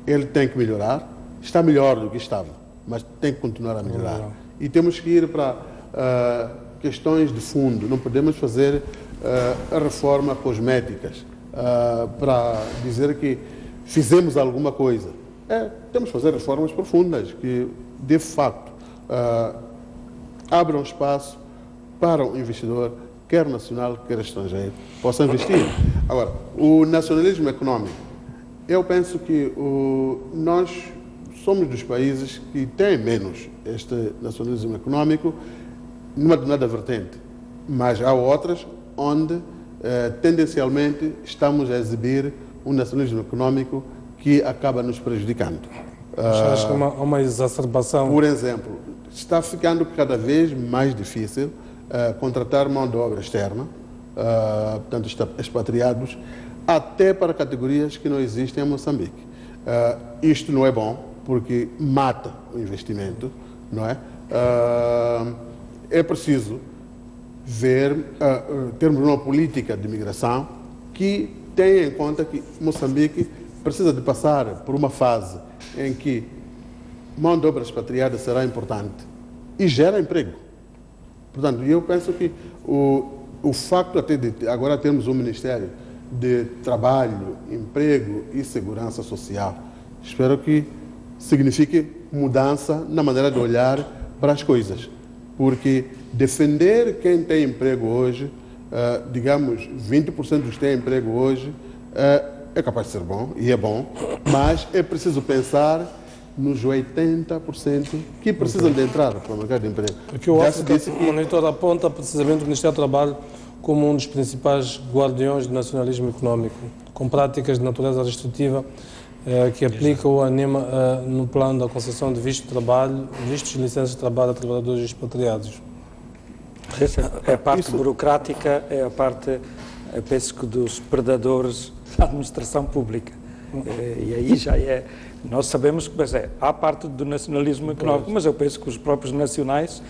Speaker 2: ele tem que melhorar, está melhor do que estava, mas tem que continuar a melhorar. E temos que ir para questões de fundo, não podemos fazer a reforma cosméticas para dizer que fizemos alguma coisa. Temos que fazer reformas profundas que, de facto, abram espaço para o investidor, quer nacional, quer estrangeiro, possa investir. Agora, o nacionalismo económico, eu penso que nós somos dos países que têm menos este nacionalismo económico numa determinada vertente, mas há outras onde tendencialmente estamos a exibir um nacionalismo económico que acaba nos prejudicando.
Speaker 1: Acho que há uma exacerbação.
Speaker 2: Por exemplo, está ficando cada vez mais difícil contratar mão de obra externa, portanto, expatriados, até para categorias que não existem em Moçambique. Isto não é bom, porque mata o investimento, não é? É preciso termos uma política de imigração que tenha em conta que Moçambique precisa de passar por uma fase em que mão de obra expatriada será importante e gera emprego. Portanto, eu penso que o facto até de agora termos um Ministério de Trabalho, Emprego e Segurança Social, espero que signifique mudança na maneira de olhar para as coisas. Porque defender quem tem emprego hoje, digamos, 20% dos que têm emprego hoje, é capaz de ser bom, e é bom, mas é preciso pensar nos 80% que precisam de entrar para o mercado de emprego.
Speaker 1: Aqui o África Monitor aponta precisamente o Ministério do Trabalho como um dos principais guardiões do nacionalismo económico, com práticas de natureza restritiva que aplica o ANEMA no plano da concessão de visto de trabalho, vistos e licenças de trabalho a trabalhadores expatriados.
Speaker 3: Essa é a parte burocrática, é a parte, eu penso que dos predadores da administração pública. E aí já é... Nós sabemos que há parte do nacionalismo económico, mas eu penso que os próprios nacionais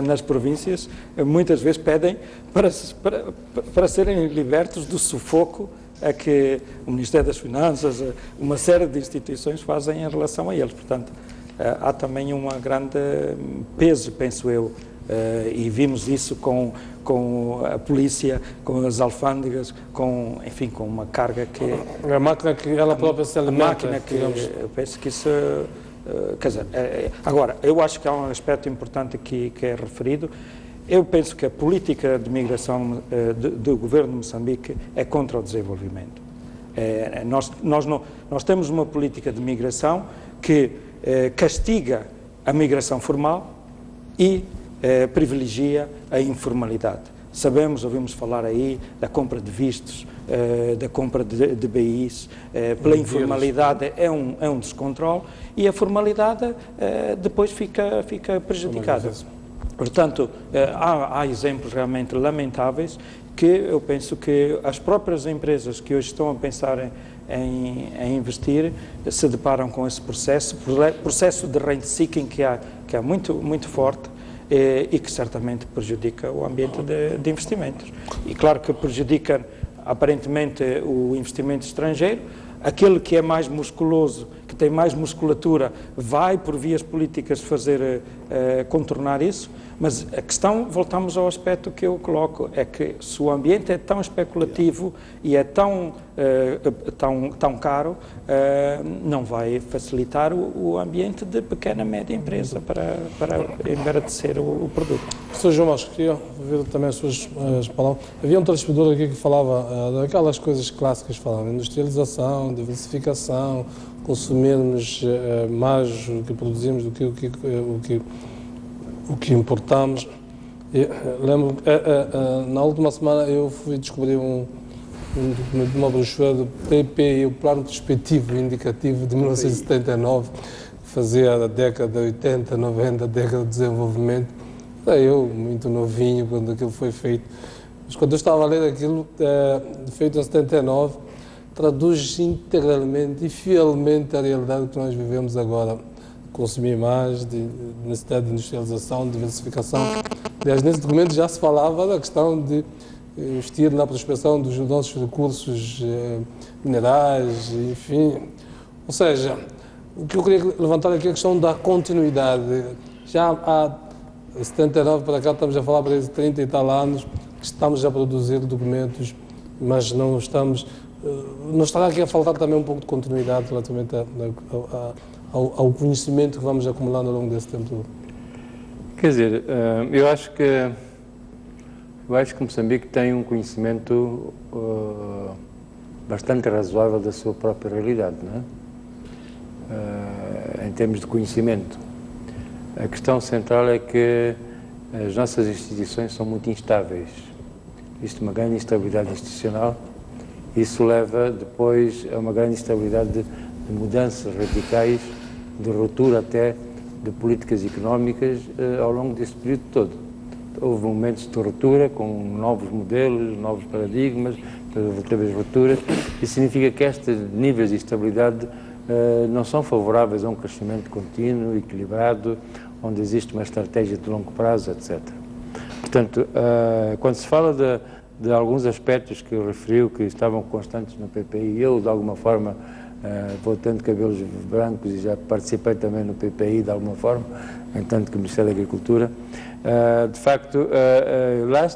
Speaker 3: nas províncias muitas vezes pedem para serem libertos do sufoco a que o Ministério das Finanças, uma série de instituições fazem em relação a eles. Portanto, há também um grande peso, penso eu, e vimos isso com a polícia, com as alfândegas, enfim, com uma carga que...
Speaker 1: A máquina que ela própria se alimenta.
Speaker 3: A máquina que, eu penso que isso... quer dizer, agora, eu acho que há um aspecto importante aqui que é referido. Eu penso que a política de migração do governo de Moçambique é contra o desenvolvimento. Nós temos uma política de migração que castiga a migração formal e privilegia a informalidade. Ouvimos falar aí da compra de vistos, da compra de BIs, pela informalidade é um descontrole e a formalidade depois fica prejudicada. Portanto, há exemplos realmente lamentáveis que eu penso que as próprias empresas que hoje estão a pensar em investir se deparam com esse processo de rent-seeking que há muito forte e que certamente prejudica o ambiente de investimentos. E claro que prejudica aparentemente o investimento estrangeiro, aquele que é mais musculoso, que tem mais musculatura, vai por vias políticas fazer contornar isso, mas a questão, voltamos ao aspecto que eu coloco, é que se o ambiente é tão especulativo e é tão caro, não vai facilitar o ambiente de pequena e média empresa para embaratecer o produto.
Speaker 1: Sr. João Marcos, queria ouvir também as suas palavras. Havia um telespectador aqui que falava daquelas coisas clássicas, falava industrialização, diversificação, consumirmos mais o que produzimos do que o que importamos. Lembro, na última semana eu fui descobrir um documento de uma brochura do PPI, o Plano Perspectivo Indicativo de 1979, que fazia a década de 80, 90, a década de desenvolvimento. Era eu, muito novinho, quando aquilo foi feito. Mas quando eu estava a ler aquilo, feito em 79, traduz integralmente e fielmente a realidade que nós vivemos agora. Consumir mais, de necessidade de industrialização, de diversificação. Aliás, nesse documento já se falava da questão de investir na prospecção dos nossos recursos minerais, enfim. Ou seja, o que eu queria levantar aqui é a questão da continuidade. Já há 79 para cá, estamos a falar para 30 e tal anos, que estamos a produzir documentos, mas não estamos... Não estará aqui a faltar também um pouco de continuidade relativamente ao conhecimento que vamos acumulando ao longo desse tempo todo?
Speaker 4: Quer dizer, eu acho que Moçambique tem um conhecimento bastante razoável da sua própria realidade, não é? Em termos de conhecimento. A questão central é que as nossas instituições são muito instáveis. Existe uma grande instabilidade institucional. Isso leva depois a uma grande instabilidade de mudanças radicais, de ruptura até de políticas económicas ao longo desse período todo. Houve momentos de ruptura com novos modelos, novos paradigmas, talvez rupturas. Isso significa que estes níveis de estabilidade não são favoráveis a um crescimento contínuo, equilibrado, onde existe uma estratégia de longo prazo, etc. Portanto, quando se fala de alguns aspectos que referiu que estavam constantes no PPI, eu, de alguma forma, vou tendo cabelos brancos e já participei também no PPI, de alguma forma, entanto que o Ministério da Agricultura, de facto, lá,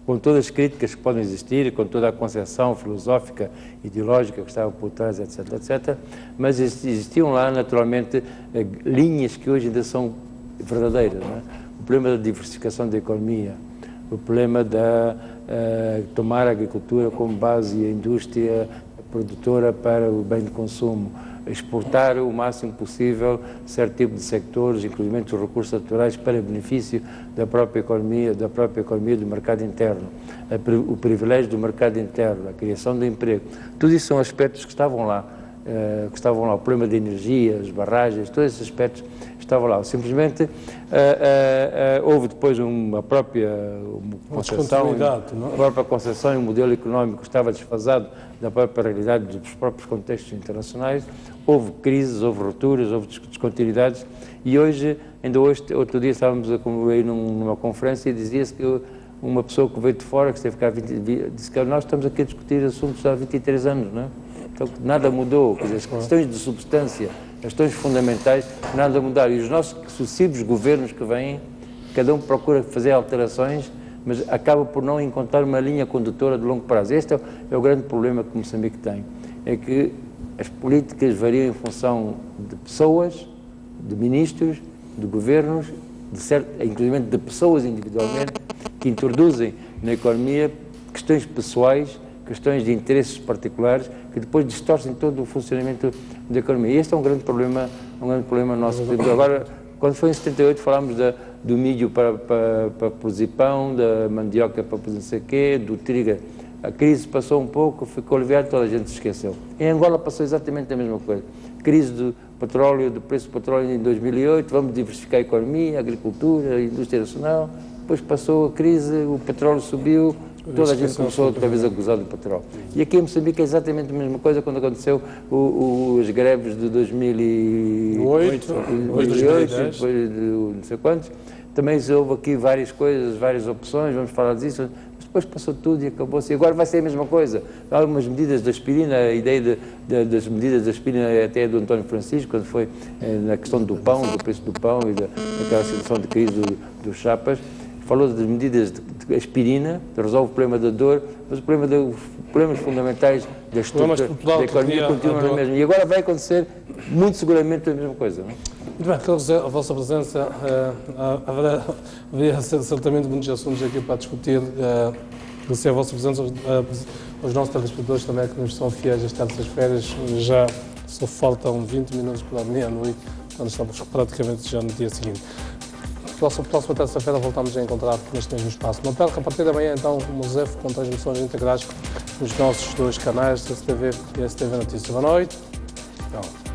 Speaker 4: com todas as críticas que podem existir, com toda a concepção filosófica, ideológica que estava por trás, etc., etc., mas existiam lá, naturalmente, linhas que hoje ainda são verdadeiras, não é? O problema da diversificação da economia, o problema da tomar a agricultura como base e a indústria produtora para o bem de consumo, exportar o máximo possível certo tipo de sectores, inclusive os recursos naturais, para benefício da própria economia do mercado interno, o privilégio do mercado interno, a criação de emprego, tudo isso são aspectos que estavam lá, o problema da energia, as barragens, todos esses aspectos estavam lá. Simplesmente houve depois uma própria concepção e um modelo económico que estava desfasado da própria realidade dos próprios contextos internacionais. Houve crises, houve rupturas, houve descontinuidades e hoje, outro dia estávamos aí numa conferência e dizia-se que uma pessoa que veio de fora, que esteve cá disse que nós estamos aqui a discutir assuntos há 23 anos, não é? Então nada mudou, quer dizer, as questões de substância, as questões fundamentais, nada mudaram. E os nossos sucessivos governos que vêm, cada um procura fazer alterações, mas acaba por não encontrar uma linha condutora de longo prazo. Este é o grande problema que Moçambique tem, é que as políticas variam em função de pessoas, de ministros, de governos, inclusive de pessoas individualmente, que introduzem na economia questões pessoais, questões de interesses particulares, que depois distorcem todo o funcionamento da economia. E este é um grande problema nosso. Agora, quando foi em 78, falámos do milho para produzir pão, da mandioca para produzir não sei o quê, do trigo. A crise passou um pouco, ficou aliviada, toda a gente se esqueceu. Em Angola passou exatamente a mesma coisa. Crise do petróleo, do preço do petróleo em 2008, vamos diversificar a economia, a agricultura, a indústria nacional. Depois passou a crise, o petróleo subiu, toda a gente começou outra vez a gozar do petróleo. E aqui em Moçambique é exatamente a mesma coisa quando aconteceu as greves de 2008, depois de não sei quantos. Também houve aqui várias coisas, várias opções, vamos falar disso, mas depois passou tudo e acabou-se. Agora vai ser a mesma coisa. Há algumas medidas da aspirina, a ideia das medidas da aspirina até do António Francisco, quando foi na questão do pão, do preço do pão e daquela situação de crise dos chapas. Falou das medidas de aspirina, que resolve o problema da dor, mas os problemas fundamentais da estrutura da economia continuam na mesma. E agora vai acontecer, muito seguramente, a mesma coisa. Não é?
Speaker 1: Muito bem, quero dizer, a vossa presença, haveria certamente muitos assuntos aqui para discutir. Agradecer a vossa presença, aos nossos telespectadores também que nos são fiéis às terças-feiras. Já só faltam 20 minutos para a meia-noite, quando estamos praticamente já no dia seguinte. Próxima terça-feira voltamos a encontrar neste mesmo espaço. Não perca a partir da manhã então o Mosef com transmissões integradas nos nossos dois canais, STV e STV Notícias. Boa noite. Tchau.